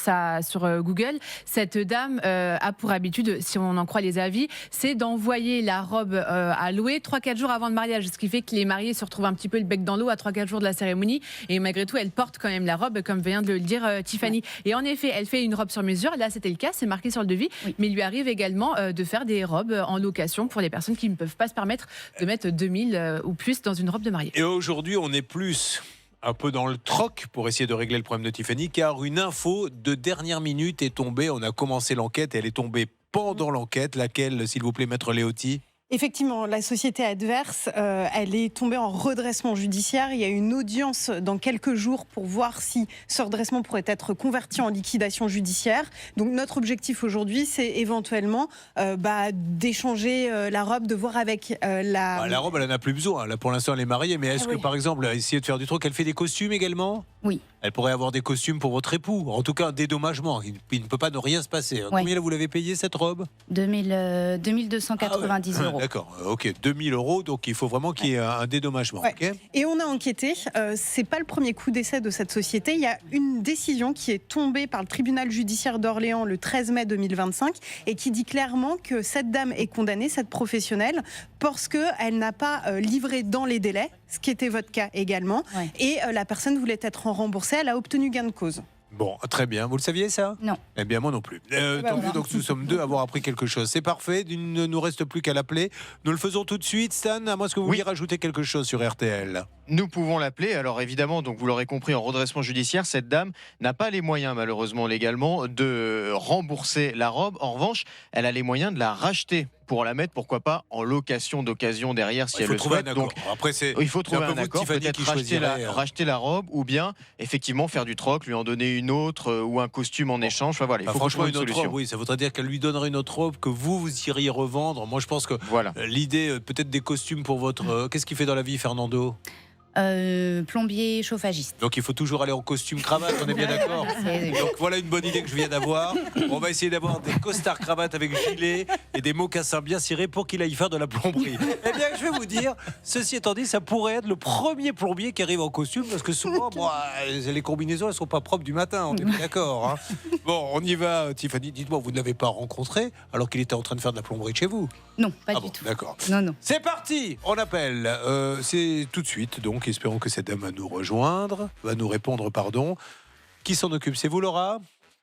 Google. Cette dame a pour habitude, si on en croit les avis, c'est d'envoyer la robe à louer 3-4 jours avant le mariage, ce qui fait que les mariés se retrouvent un petit peu le bec dans l'eau à 3-4 jours de la cérémonie. Et malgré tout, elle porte quand même la robe, comme vient de le dire Tiffany. Et en effet, elle fait une robe sur mesure. Là, c'était le cas, c'est marqué sur le devis. Mais il lui arrive également de faire des robes en location pour les personnes qui ne peuvent pas se permettre de mettre 2000 ou plus dans une robe de mariée. Et aujourd'hui, on est plus un peu dans le troc pour essayer de régler le problème de Tiffany, car une info de dernière minute est tombée. On a commencé l'enquête et elle est tombée pendant l'enquête. Laquelle, s'il vous plaît, Maître Léoty? Effectivement, la société adverse, elle est tombée en redressement judiciaire. Il y a une audience dans quelques jours pour voir si ce redressement pourrait être converti en liquidation judiciaire. Donc notre objectif aujourd'hui, c'est éventuellement d'échanger la robe, de voir avec la... La robe, elle n'en a plus besoin. Là, pour l'instant, elle est mariée. Mais est-ce que, par exemple, essayer de faire du troc, elle fait des costumes également? Oui. Elle pourrait avoir des costumes pour votre époux. En tout cas, un dédommagement. Il ne peut pas ne rien se passer. Combien vous l'avez payé, cette robe? 2290 euros. D'accord, ok, 2000 euros, donc il faut vraiment qu'il y ait un dédommagement. Ouais. Okay. Et on a enquêté, c'est pas le premier coup d'essai de cette société. Il y a une décision qui est tombée par le tribunal judiciaire d'Orléans le 13 mai 2025 et qui dit clairement que cette dame est condamnée, cette professionnelle, parce qu'elle n'a pas livré dans les délais, ce qui était votre cas également, et la personne voulait être remboursée, elle a obtenu gain de cause. Bon, très bien. Vous le saviez, ça? Non. Eh bien, moi non plus. Tant mieux, donc nous sommes deux à avoir appris quelque chose. C'est parfait, il ne nous reste plus qu'à l'appeler. Nous le faisons tout de suite, Stan, à moins que vous vouliez rajouter quelque chose sur RTL. Nous pouvons l'appeler. Alors évidemment, donc vous l'aurez compris, en redressement judiciaire, cette dame n'a pas les moyens, malheureusement légalement, de rembourser la robe. En revanche, elle a les moyens de la racheter pour la mettre, pourquoi pas, en location d'occasion derrière, si elle le souhaite. Donc, après, il faut trouver un accord, peut-être racheter la robe, ou bien effectivement faire du troc, lui en donner une autre, ou un costume en échange. Enfin, voilà, il faut franchement, trouver une solution. Robe, oui, ça voudrait dire qu'elle lui donnerait une autre robe que vous iriez revendre. Moi, je pense que l'idée, peut-être des costumes pour votre... Qu'est-ce qu'il fait dans la vie, Fernando? Plombier chauffagiste. Donc il faut toujours aller en costume cravate, on est bien d'accord. Donc voilà une bonne idée que je viens d'avoir. On va essayer d'avoir des costards cravates avec gilet et des mocassins bien cirés pour qu'il aille faire de la plomberie. Eh bien, je vais vous dire, ceci étant dit, ça pourrait être le premier plombier qui arrive en costume parce que souvent, les combinaisons, elles sont pas propres du matin, on est bien d'accord. Hein. Bon, on y va, Tiffany. Dites-moi, vous ne l'avez pas rencontré alors qu'il était en train de faire de la plomberie chez vous? Non, pas du tout. tout. D'accord. Non. C'est parti, on appelle. C'est tout de suite, donc espérons que cette dame va nous rejoindre, va nous répondre, pardon. Qui s'en occupe? C'est vous, Laura?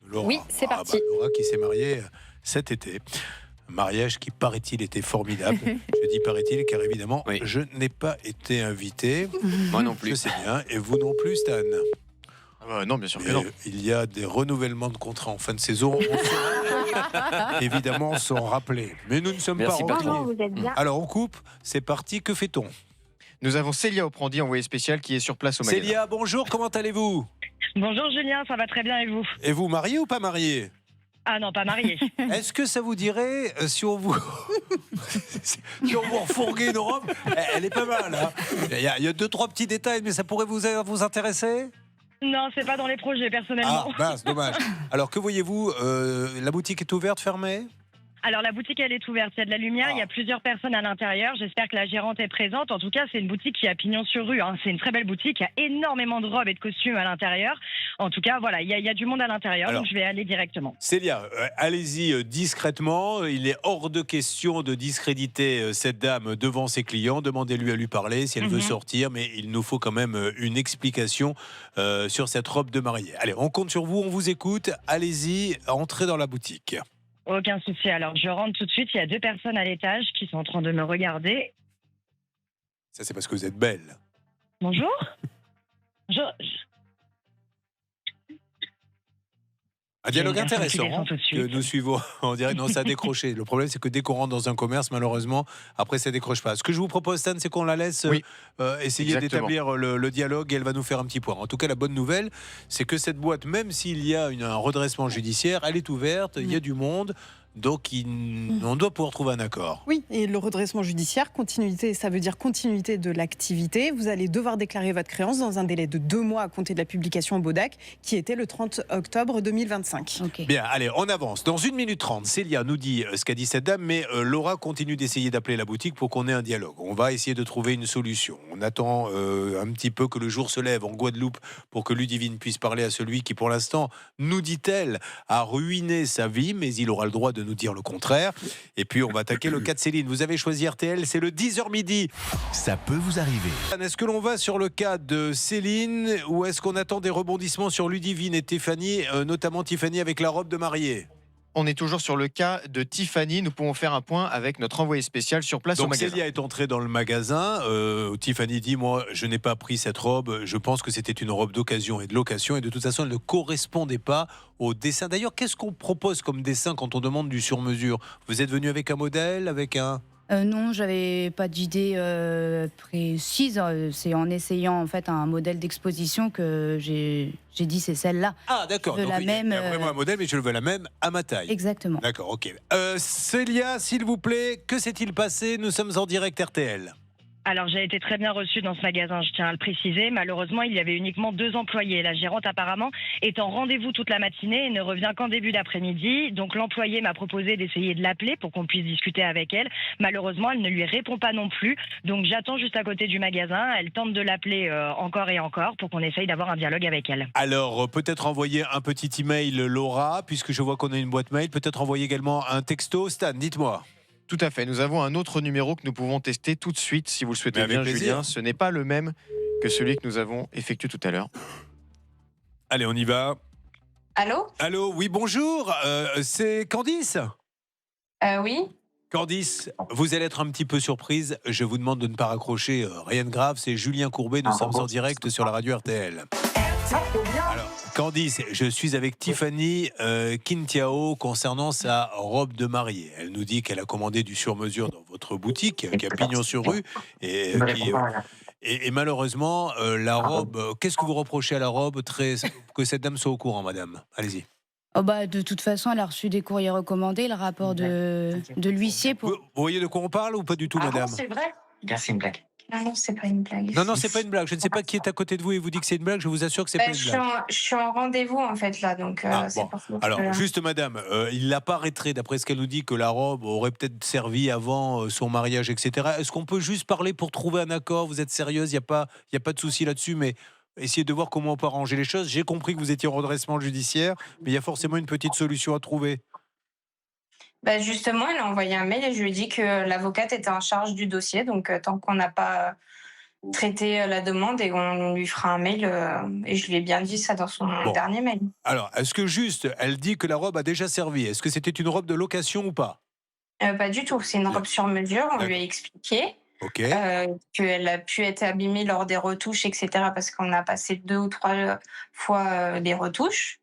Laura. Oui, c'est parti. Laura qui s'est mariée cet été. Un mariage qui, paraît-il, était formidable. Je dis paraît-il car évidemment, je n'ai pas été invité. Moi non plus. Je sais bien, et vous non plus, Stan? Non, bien sûr que non. Il y a des renouvellements de contrats en fin de saison. Évidemment, sont rappelés. Mais nous ne sommes Merci, pas patron. rentrés. Vous êtes bien. Alors, on coupe. C'est parti. Que fait-on? Nous avons Célia Oprandi, envoyée spéciale, qui est sur place au magasin. Célia, bonjour. Comment allez-vous? Bonjour Julien, ça va très bien et vous? Et vous, marié ou pas marié? Ah non, pas marié. Est-ce que ça vous dirait, si on vous refourguait une robe? Elle est pas mal. Hein, il y a 2-3 petits détails, mais ça pourrait vous intéresser? Non, c'est pas dans les projets personnellement. Ah, mince, dommage. Alors, que voyez-vous? La boutique est ouverte, fermée? Alors la boutique elle est ouverte, il y a de la lumière, il y a plusieurs personnes à l'intérieur, j'espère que la gérante est présente. En tout cas c'est une boutique qui a pignon sur rue, hein. C'est une très belle boutique, il y a énormément de robes et de costumes à l'intérieur. En tout cas voilà, il y a du monde à l'intérieur, donc je vais aller directement. Célia, allez-y discrètement, il est hors de question de discréditer cette dame devant ses clients, demandez-lui à lui parler si elle veut sortir, mais il nous faut quand même une explication sur cette robe de mariée. Allez, on compte sur vous, on vous écoute, allez-y, entrez dans la boutique. Aucun souci. Alors, je rentre tout de suite. Il y a 2 personnes à l'étage qui sont en train de me regarder. Ça, c'est parce que vous êtes belle. Bonjour. Un dialogue intéressant que nous suivons en direct. Non, ça a décroché. Le problème, c'est que dès qu'on rentre dans un commerce, malheureusement, après, ça décroche pas. Ce que je vous propose, Stan, c'est qu'on la laisse essayer d'établir le dialogue et elle va nous faire un petit point. En tout cas, la bonne nouvelle, c'est que cette boîte, même s'il y a un redressement judiciaire, elle est ouverte, il y a du monde. Donc, on doit pouvoir trouver un accord. Oui, et le redressement judiciaire, continuité, ça veut dire continuité de l'activité. Vous allez devoir déclarer votre créance dans un délai de 2 mois à compter de la publication au BODAC, qui était le 30 octobre 2025. Okay. Bien, allez, on avance. Dans 1 minute 30, Célia nous dit ce qu'a dit cette dame, mais Laura continue d'essayer d'appeler la boutique pour qu'on ait un dialogue. On va essayer de trouver une solution. On attend un petit peu que le jour se lève en Guadeloupe pour que Ludivine puisse parler à celui qui, pour l'instant, nous dit-elle, a ruiné sa vie, mais il aura le droit de nous dire le contraire. Et puis on va attaquer le cas de Céline. Vous avez choisi RTL, c'est le 10h midi. Ça peut vous arriver. Est-ce que l'on va sur le cas de Céline ou est-ce qu'on attend des rebondissements sur Ludivine et Tiffany, notamment Tiffany avec la robe de mariée? On est toujours sur le cas de Tiffany. Nous pouvons faire un point avec notre envoyé spécial sur place au Donc magasin. Célia est entrée dans le magasin. Tiffany dit, moi, je n'ai pas pris cette robe. Je pense que c'était une robe d'occasion et de location. Et de toute façon, elle ne correspondait pas au dessin. D'ailleurs, qu'est-ce qu'on propose comme dessin quand on demande du sur-mesure? Vous êtes venu avec un modèle, avec un... Non, j'avais pas d'idée précise. C'est en essayant en fait un modèle d'exposition que j'ai dit c'est celle-là. Ah d'accord. Donc, il y a vraiment un modèle, mais je le veux la même à ma taille. Exactement. D'accord, ok. Célia, s'il vous plaît, que s'est-il passé? Nous sommes en direct RTL. Alors, j'ai été très bien reçue dans ce magasin, je tiens à le préciser. Malheureusement, il y avait uniquement 2 employés. La gérante, apparemment, est en rendez-vous toute la matinée et ne revient qu'en début d'après-midi. Donc, l'employé m'a proposé d'essayer de l'appeler pour qu'on puisse discuter avec elle. Malheureusement, elle ne lui répond pas non plus. Donc, j'attends juste à côté du magasin. Elle tente de l'appeler encore et encore pour qu'on essaye d'avoir un dialogue avec elle. Alors, peut-être envoyer un petit email, Laura, puisque je vois qu'on a une boîte mail. Peut-être envoyer également un texto. Stan, dites-moi. Tout à fait. Nous avons un autre numéro que nous pouvons tester tout de suite, si vous le souhaitez bien, Julien. Ce n'est pas le même que celui que nous avons effectué tout à l'heure. Allez, on y va. Allô? Allô, oui, bonjour. C'est Candice? Oui. Candice, vous allez être un petit peu surprise. Je vous demande de ne pas raccrocher. Rien de grave, c'est Julien Courbet. Nous sommes en direct sur la radio RTL. Alors, Candice, je suis avec Tiffany Quintiao concernant sa robe de mariée. Elle nous dit qu'elle a commandé du sur-mesure dans votre boutique, qui a pignon sur rue, et malheureusement, la robe. Qu'est-ce que vous reprochez à la robe? Que cette dame soit au courant, madame. Allez-y. Oh bah, de toute façon, elle a reçu des courriers recommandés, le rapport de l'huissier. Vous voyez de quoi on parle ou pas du tout, madame? Bon, c'est vrai? Regarde, c'est une blague. Non, c'est pas une blague. Non, c'est pas une blague. Je ne sais pas qui est à côté de vous et vous dit que c'est une blague. Je vous assure que c'est pas une blague. Je suis en rendez-vous en fait là, donc c'est pour ça. Alors, juste madame, il l'a paraîtrait, d'après ce qu'elle nous dit, que la robe aurait peut-être servi avant son mariage, etc. Est-ce qu'on peut juste parler pour trouver un accord? Vous êtes sérieuse, il n'y a pas de souci là-dessus, mais essayez de voir comment on peut arranger les choses. J'ai compris que vous étiez en redressement judiciaire, mais il y a forcément une petite solution à trouver. Justement, elle a envoyé un mail et je lui ai dit que l'avocate était en charge du dossier, donc tant qu'on n'a pas traité la demande, et on lui fera un mail, et je lui ai bien dit ça dans son dernier mail. Alors, est-ce que juste, elle dit que la robe a déjà servi? Est-ce que c'était une robe de location ou pas? Pas du tout, c'est une robe sur mesure, on lui a expliqué. Qu'elle a pu être abîmée lors des retouches, etc. parce qu'on a passé 2 ou 3 fois des retouches.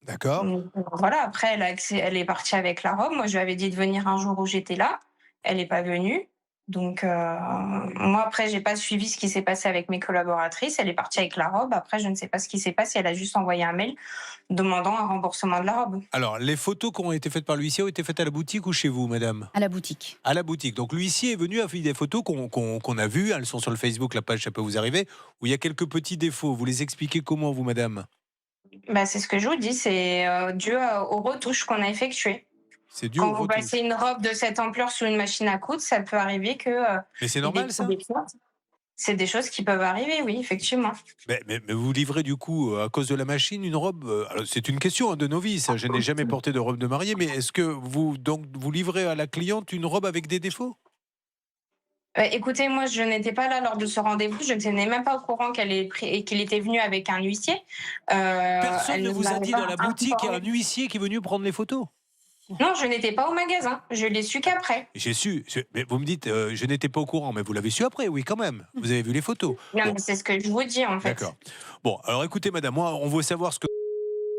D'accord. Donc, voilà, après, elle est partie avec la robe. Moi, je lui avais dit de venir un jour où j'étais là. Elle n'est pas venue. Donc, moi, après, j'ai pas suivi ce qui s'est passé avec mes collaboratrices. Elle est partie avec la robe. Après, je ne sais pas ce qui s'est passé. Elle a juste envoyé un mail demandant un remboursement de la robe. Alors, les photos qui ont été faites par l'huissier ont été faites à la boutique ou chez vous, madame? À la boutique. À la boutique. Donc, l'huissier est venu, a fait des photos qu'on a vues. Elles sont sur le Facebook, la page, ça peut vous arriver, où il y a quelques petits défauts. Vous les expliquez comment, vous, madame? C'est ce que je vous dis. C'est dû aux retouches qu'on a effectuées. C'est dû Quand vous passez une robe de cette ampleur sur une machine à coudre, ça peut arriver que... Mais c'est normal, ça? C'est des choses qui peuvent arriver, oui, effectivement. Mais vous livrez du coup, à cause de la machine, une robe... alors c'est une question de novice, je n'ai jamais porté de robe de mariée, mais est-ce que vous livrez à la cliente une robe avec des défauts? Écoutez, moi, je n'étais pas là lors de ce rendez-vous. Je n'étais même pas au courant qu'il était venu avec un huissier. Personne ne vous a dit dans la boutique qu'il y a un huissier qui est venu prendre les photos? Non, je n'étais pas au magasin. Je l'ai su qu'après. J'ai su. Mais vous me dites, je n'étais pas au courant, mais vous l'avez su après, oui, quand même. Vous avez vu les photos. Non, mais c'est ce que je vous dis, en fait. D'accord. Bon, alors écoutez, madame, moi, on veut savoir ce que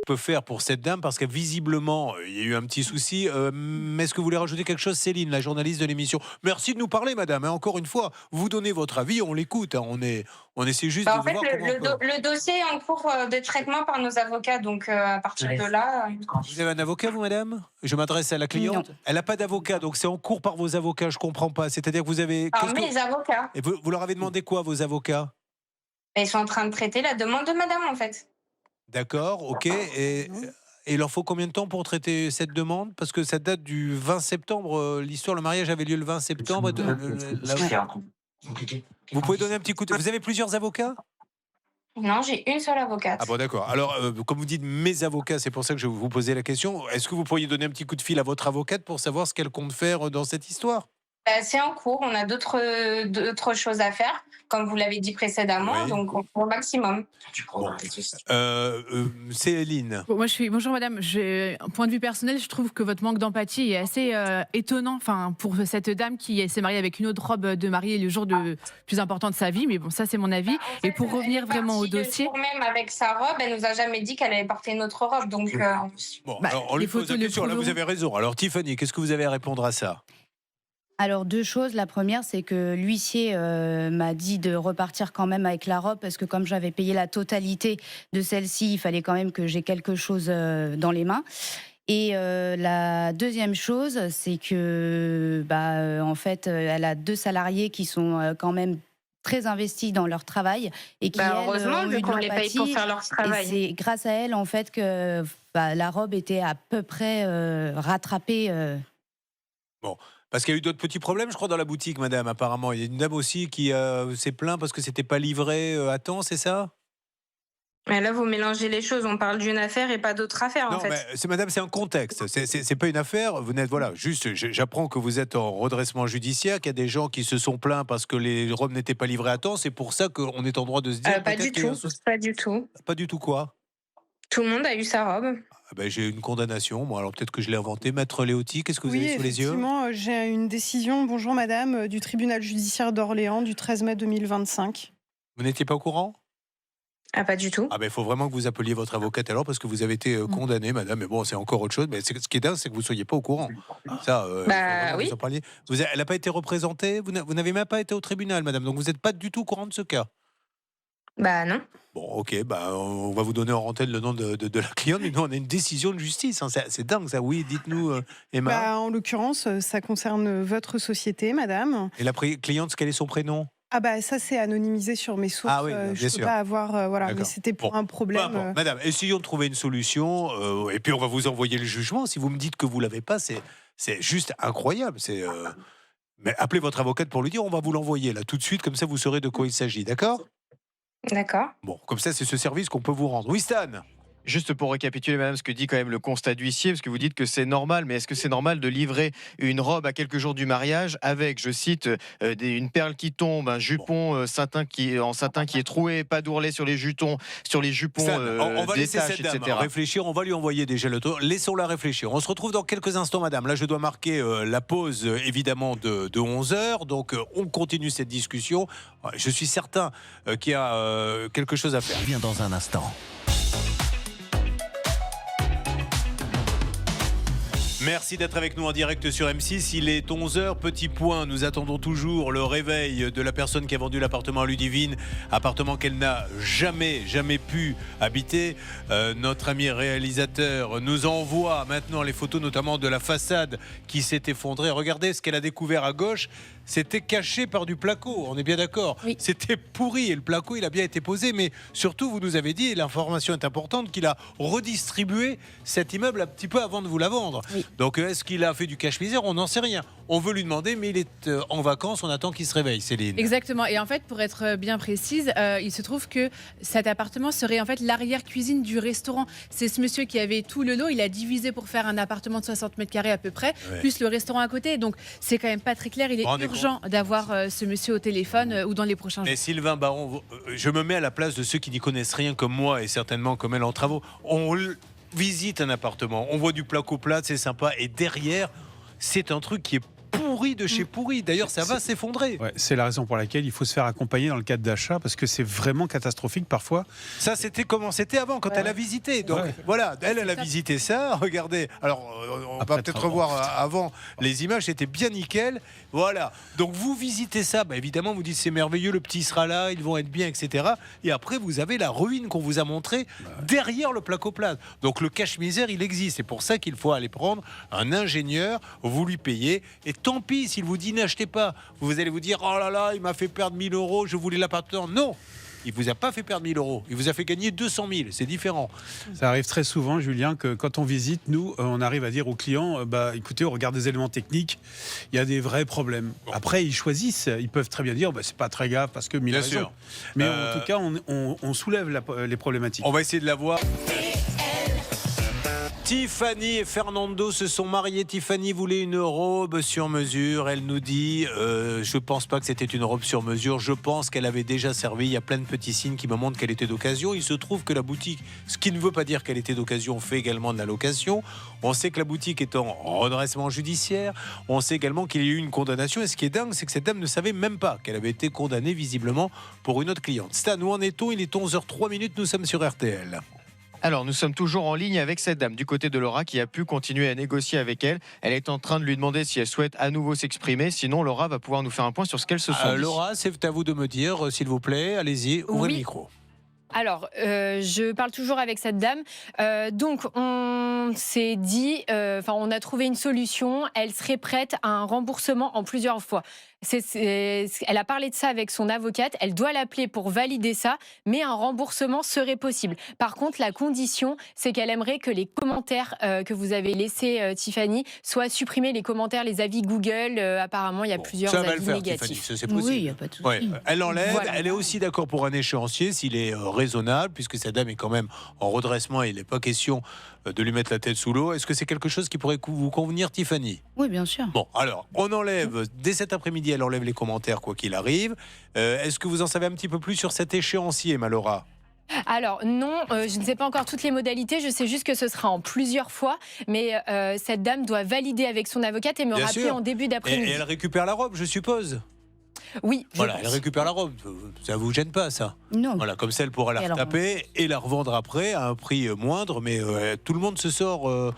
peut faire pour cette dame, parce que visiblement, il y a eu un petit souci. Mais est-ce que vous voulez rajouter quelque chose, Céline, la journaliste de l'émission? Merci de nous parler, madame. Encore une fois, vous donnez votre avis, on l'écoute. On essaie juste de en fait, voir le dossier est en cours de traitement par nos avocats. Donc, à partir de là... Vous avez un avocat, vous, madame? Je m'adresse à la cliente. Non. Elle n'a pas d'avocat, donc c'est en cours par vos avocats. Je ne comprends pas. C'est-à-dire que vous avez... mes avocats. Et vous leur avez demandé quoi, vos avocats? Ils sont en train de traiter la demande de madame, en fait. D'accord, ok. Et il leur faut combien de temps pour traiter cette demande? Parce que ça date du 20 septembre. L'histoire, le mariage avait lieu le 20 septembre. Vous pouvez donner un petit coup de... Vous avez plusieurs avocats? Non, j'ai une seule avocate. Ah bon, d'accord. Alors, comme vous dites mes avocats, c'est pour ça que je vous posais la question. Est-ce que vous pourriez donner un petit coup de fil à votre avocate pour savoir ce qu'elle compte faire dans cette histoire? C'est en cours. On a d'autres choses à faire, comme vous l'avez dit précédemment. Donc, on fait au maximum. Céline. Bonjour madame. Un point de vue personnel, je trouve que votre manque d'empathie est assez étonnant. Enfin, pour cette dame qui s'est mariée avec une autre robe de mariée le jour plus important de sa vie. Mais bon, ça c'est mon avis. En fait, et pour revenir vraiment au dossier, même avec sa robe, elle nous a jamais dit qu'elle allait porter une autre robe. Donc, alors on lui pose la question. Là, vous avez raison. Alors Tiffany, qu'est-ce que vous avez à répondre à ça? Alors 2 choses. La première, c'est que l'huissier m'a dit de repartir quand même avec la robe parce que comme j'avais payé la totalité de celle-ci, il fallait quand même que j'ai quelque chose dans les mains. Et la deuxième chose, c'est que en fait, elle a 2 salariés qui sont quand même très investis dans leur travail et qui heureusement ont eu de qu'on les paye pour faire leur travail. Et c'est grâce à elle en fait que la robe était à peu près rattrapée. Bon. Parce qu'il y a eu d'autres petits problèmes, je crois, dans la boutique, madame, apparemment. Il y a une dame aussi qui s'est plaint parce que c'était pas livré à temps, c'est ça? Mais là, vous mélangez les choses. On parle d'une affaire et pas d'autre affaire, non, en fait. Mais madame, c'est un contexte. C'est pas une affaire. Vous n'êtes, voilà, juste, j'apprends que vous êtes en redressement judiciaire, qu'il y a des gens qui se sont plaints parce que les robes n'étaient pas livrées à temps. C'est pour ça qu'on est en droit de se dire... Pas du tout. Pas du tout. Pas du tout quoi? Tout le monde a eu sa robe. J'ai une condamnation, moi, alors peut-être que je l'ai inventé. Maître Léoty, qu'est-ce que vous avez sous les yeux? Effectivement, j'ai une décision, bonjour madame, du tribunal judiciaire d'Orléans du 13 mai 2025. Vous n'étiez pas au courant? Pas du tout. Il faut vraiment que vous appeliez votre avocate alors, parce que vous avez été condamnée, madame. Mais bon, c'est encore autre chose. Mais ce qui est dingue, c'est que vous ne soyez pas au courant. Ça, oui. Vous en parliez. Elle n'a pas été représentée? Vous n'avez même pas été au tribunal, madame. Donc vous n'êtes pas du tout au courant de ce cas? Non. Bon, ok, on va vous donner en antenne le nom de la cliente, mais nous, on a une décision de justice. Hein. C'est dingue, ça. Oui, dites-nous, Emma. En l'occurrence, ça concerne votre société, madame. Et la cliente, quel est son prénom? Ah bah ça c'est anonymisé sur mes sources. Ah oui, bien je sûr. peux pas avoir voilà, mais D'accord. c'était pour un Peu problème. importe. Madame, essayons de trouver une solution et puis on va vous envoyer le jugement. Si vous me dites que vous l'avez pas, c'est juste incroyable. Mais appelez votre avocate pour lui dire, on va vous l'envoyer là tout de suite, comme ça vous saurez de quoi il s'agit, d'accord? D'accord. Bon, comme ça c'est ce service qu'on peut vous rendre. Oui, Stan. Juste pour récapituler, madame, ce que dit quand même le constat d'huissier, parce que vous dites que c'est normal, mais est-ce que c'est normal de livrer une robe à quelques jours du mariage avec, je cite, une perle qui tombe, un jupon en satin qui est troué, pas d'ourlet sur les jupons, Stan, on va des laisser taches, cette dame etc. réfléchir, on va lui envoyer déjà le tour. Laissons-la réfléchir. On se retrouve dans quelques instants, madame. Là, je dois marquer la pause, évidemment, de 11h. Donc, on continue cette discussion. Je suis certain qu'il y a quelque chose à faire. Viens dans un instant. Merci d'être avec nous en direct sur M6. Il est 11h, petit point. Nous attendons toujours le réveil de la personne qui a vendu l'appartement à Ludivine, appartement qu'elle n'a jamais pu habiter. Notre ami réalisateur nous envoie maintenant les photos, notamment de la façade qui s'est effondrée. Regardez ce qu'elle a découvert à gauche. C'était caché par du placo, on est bien d'accord. Oui. C'était pourri et le placo, il a bien été posé. Mais surtout, vous nous avez dit, et l'information est importante, qu'il a redistribué cet immeuble un petit peu avant de vous la vendre. Oui. Donc, est-ce qu'il a fait du cache-misère? On n'en sait rien. On veut lui demander, mais il est en vacances, on attend qu'il se réveille, Céline. Exactement. Et en fait, pour être bien précise, il se trouve que cet appartement serait en fait l'arrière-cuisine du restaurant. C'est ce monsieur qui avait tout le lot. Il a divisé pour faire un appartement de 60 mètres carrés à peu près, plus le restaurant à côté. Donc, c'est quand même pas très clair. Il est urgent d'avoir ce monsieur au téléphone ou dans les prochains jours. Mais Sylvain Baron, je me mets à la place de ceux qui n'y connaissent rien comme moi et certainement comme elle en travaux. On visite un appartement, on voit du placo plat, c'est sympa. Et derrière, c'est un truc qui est pourri de chez pourri. D'ailleurs, ça va s'effondrer. Ouais, c'est la raison pour laquelle il faut se faire accompagner dans le cadre d'achat, parce que c'est vraiment catastrophique parfois. Ça, c'était comment c'était avant, quand elle a visité. Donc voilà, elle a visité ça. Regardez. Alors, on va peut-être revoir avant les images. C'était bien nickel. Voilà. Donc vous visitez ça. Bah, évidemment, vous dites c'est merveilleux. Le petit sera là. Ils vont être bien, etc. Et après, vous avez la ruine qu'on vous a montrée derrière le placo-plate. Donc le cache-misère, il existe. C'est pour ça qu'il faut aller prendre un ingénieur. Vous lui payez. Et tant pis s'il vous dit n'achetez pas. Vous allez vous dire oh là là, il m'a fait perdre 1000 €. Je voulais l'appartement. Non. Il vous a pas fait perdre 1000 €. Il vous a fait gagner 200 000. C'est différent. Ça arrive très souvent, Julien, que quand on visite, nous, on arrive à dire aux clients, bah, écoutez, on regarde des éléments techniques, il y a des vrais problèmes. Après, ils choisissent. Ils peuvent très bien dire, bah, c'est pas très grave parce que mille raisons. Sûr. Mais en tout cas, on soulève les problématiques. On va essayer de la voir. Tiffany et Fernando se sont mariés. Tiffany voulait une robe sur mesure. Elle nous dit je pense pas que c'était une robe sur mesure. Je pense qu'elle avait déjà servi. Il y a plein de petits signes qui me montrent qu'elle était d'occasion. Il se trouve que la boutique, ce qui ne veut pas dire qu'elle était d'occasion, fait également de la location. On sait que la boutique est en redressement judiciaire. On sait également qu'il y a eu une condamnation. Et ce qui est dingue, c'est que cette dame ne savait même pas qu'elle avait été condamnée visiblement pour une autre cliente. Stan, où en est-on? Il est 11h03. Nous sommes sur RTL. Alors, nous sommes toujours en ligne avec cette dame du côté de Laura qui a pu continuer à négocier avec elle. Elle est en train de lui demander si elle souhaite à nouveau s'exprimer. Sinon, Laura va pouvoir nous faire un point sur ce qu'elle se sont dit. Laura, c'est à vous de me dire, s'il vous plaît. Allez-y, ouvrez le micro. Alors, je parle toujours avec cette dame. Donc, on s'est dit, on a trouvé une solution. Elle serait prête à un remboursement en plusieurs fois. Elle a parlé de ça avec son avocate. Elle doit l'appeler pour valider ça, mais un remboursement serait possible. Par contre, la condition, c'est qu'elle aimerait que les commentaires que vous avez laissés, Tiffany, soient supprimés. Les commentaires, les avis Google. Apparemment, il y a plusieurs avis négatifs. Tiffany, ça, c'est possible. Oui, il n'y a pas de souci. Ouais. Elle enlève. Voilà. Elle est aussi d'accord pour un échéancier s'il est raisonnable, puisque cette dame est quand même en redressement et il n'est pas question de lui mettre la tête sous l'eau. Est-ce que c'est quelque chose qui pourrait vous convenir, Tiffany? Oui, bien sûr. Bon, alors, on enlève, dès cet après-midi, elle enlève les commentaires, quoi qu'il arrive. Est-ce que vous en savez un petit peu plus sur cet échéancier, Laura? Alors non, je ne sais pas encore toutes les modalités, je sais juste que ce sera en plusieurs fois, mais cette dame doit valider avec son avocate et me Bien rappeler sûr. en début d'après-midi. Et elle récupère la robe, je suppose? Oui, Voilà, elle récupère la robe. Ça vous gêne pas, ça? Non. Voilà, comme ça, elle pourra la Et alors, retaper et la revendre après à un prix moindre, mais tout le monde se sort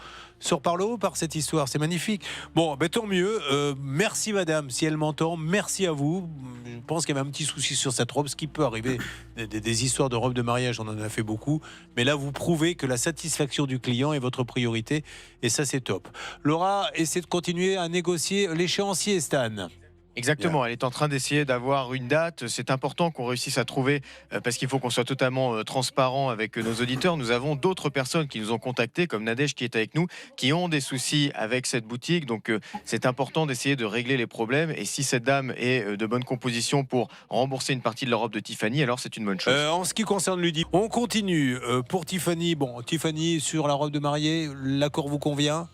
par le haut par cette histoire. C'est magnifique. Bon, tant mieux. Merci, madame, si elle m'entend. Merci à vous. Je pense qu'il y avait un petit souci sur cette robe, ce qui peut arriver. Des histoires de robes de mariage, on en a fait beaucoup. Mais là, vous prouvez que la satisfaction du client est votre priorité. Et ça, c'est top. Laura, essaie de continuer à négocier l'échéancier, Stan. Exactement, elle est en train d'essayer d'avoir une date. C'est important qu'on réussisse à trouver, parce qu'il faut qu'on soit totalement transparent avec nos auditeurs. Nous avons d'autres personnes qui nous ont contactés, comme Nadège qui est avec nous, qui ont des soucis avec cette boutique. Donc c'est important d'essayer de régler les problèmes. Et si cette dame est de bonne composition pour rembourser une partie de leur robe de Tiffany, alors c'est une bonne chose. En ce qui concerne Ludivine, on continue. Pour Tiffany, Tiffany, sur la robe de mariée, l'accord vous convient?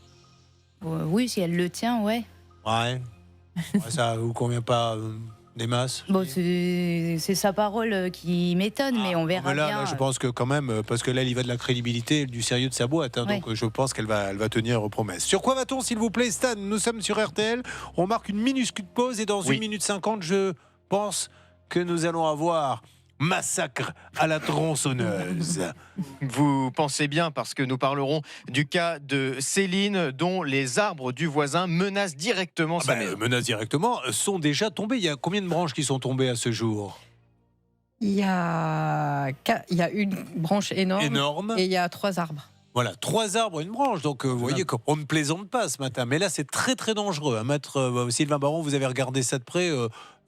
Oui, si elle le tient, ouais. Ouais. Ça vous convient pas des masses? Bon, c'est sa parole qui m'étonne, mais on verra là, bien. Là, je pense que quand même, parce que là, il va de la crédibilité et du sérieux de sa boîte. Ouais. Donc, je pense qu'elle va tenir aux promesses. Sur quoi va-t-on, s'il vous plaît, Stan? Nous sommes sur RTL. On marque une minuscule pause et dans 1 minute 50, je pense que nous allons avoir massacre à la tronçonneuse. Vous pensez bien, parce que nous parlerons du cas de Céline, dont les arbres du voisin menacent directement sa maison. Menacent directement, sont déjà tombés. Il y a combien de branches qui sont tombées à ce jour? Il y a une branche énorme. Et il y a 3 arbres. Voilà, 3 arbres, une branche. Donc, vous voyez qu'on ne plaisante pas ce matin. Mais là, c'est très, très dangereux. Maître Sylvain Baron, vous avez regardé ça de près.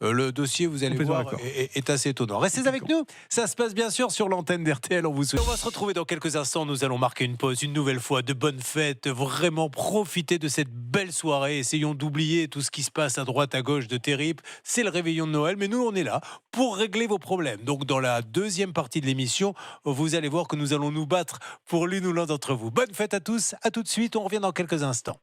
Le dossier, vous allez voir, est assez étonnant. Restez avec nous. Ça se passe bien sûr sur l'antenne d'RTL. On va se retrouver dans quelques instants. Nous allons marquer une pause, une nouvelle fois. De bonnes fêtes. Vraiment profiter de cette belle soirée. Essayons d'oublier tout ce qui se passe à droite, à gauche de terrible. C'est le réveillon de Noël. Mais nous, on est là pour régler vos problèmes. Donc, dans la deuxième partie de l'émission, vous allez voir que nous allons nous battre pour l'une ou l'un d'entre vous. Bonne fête à tous. À tout de suite. On revient dans quelques instants.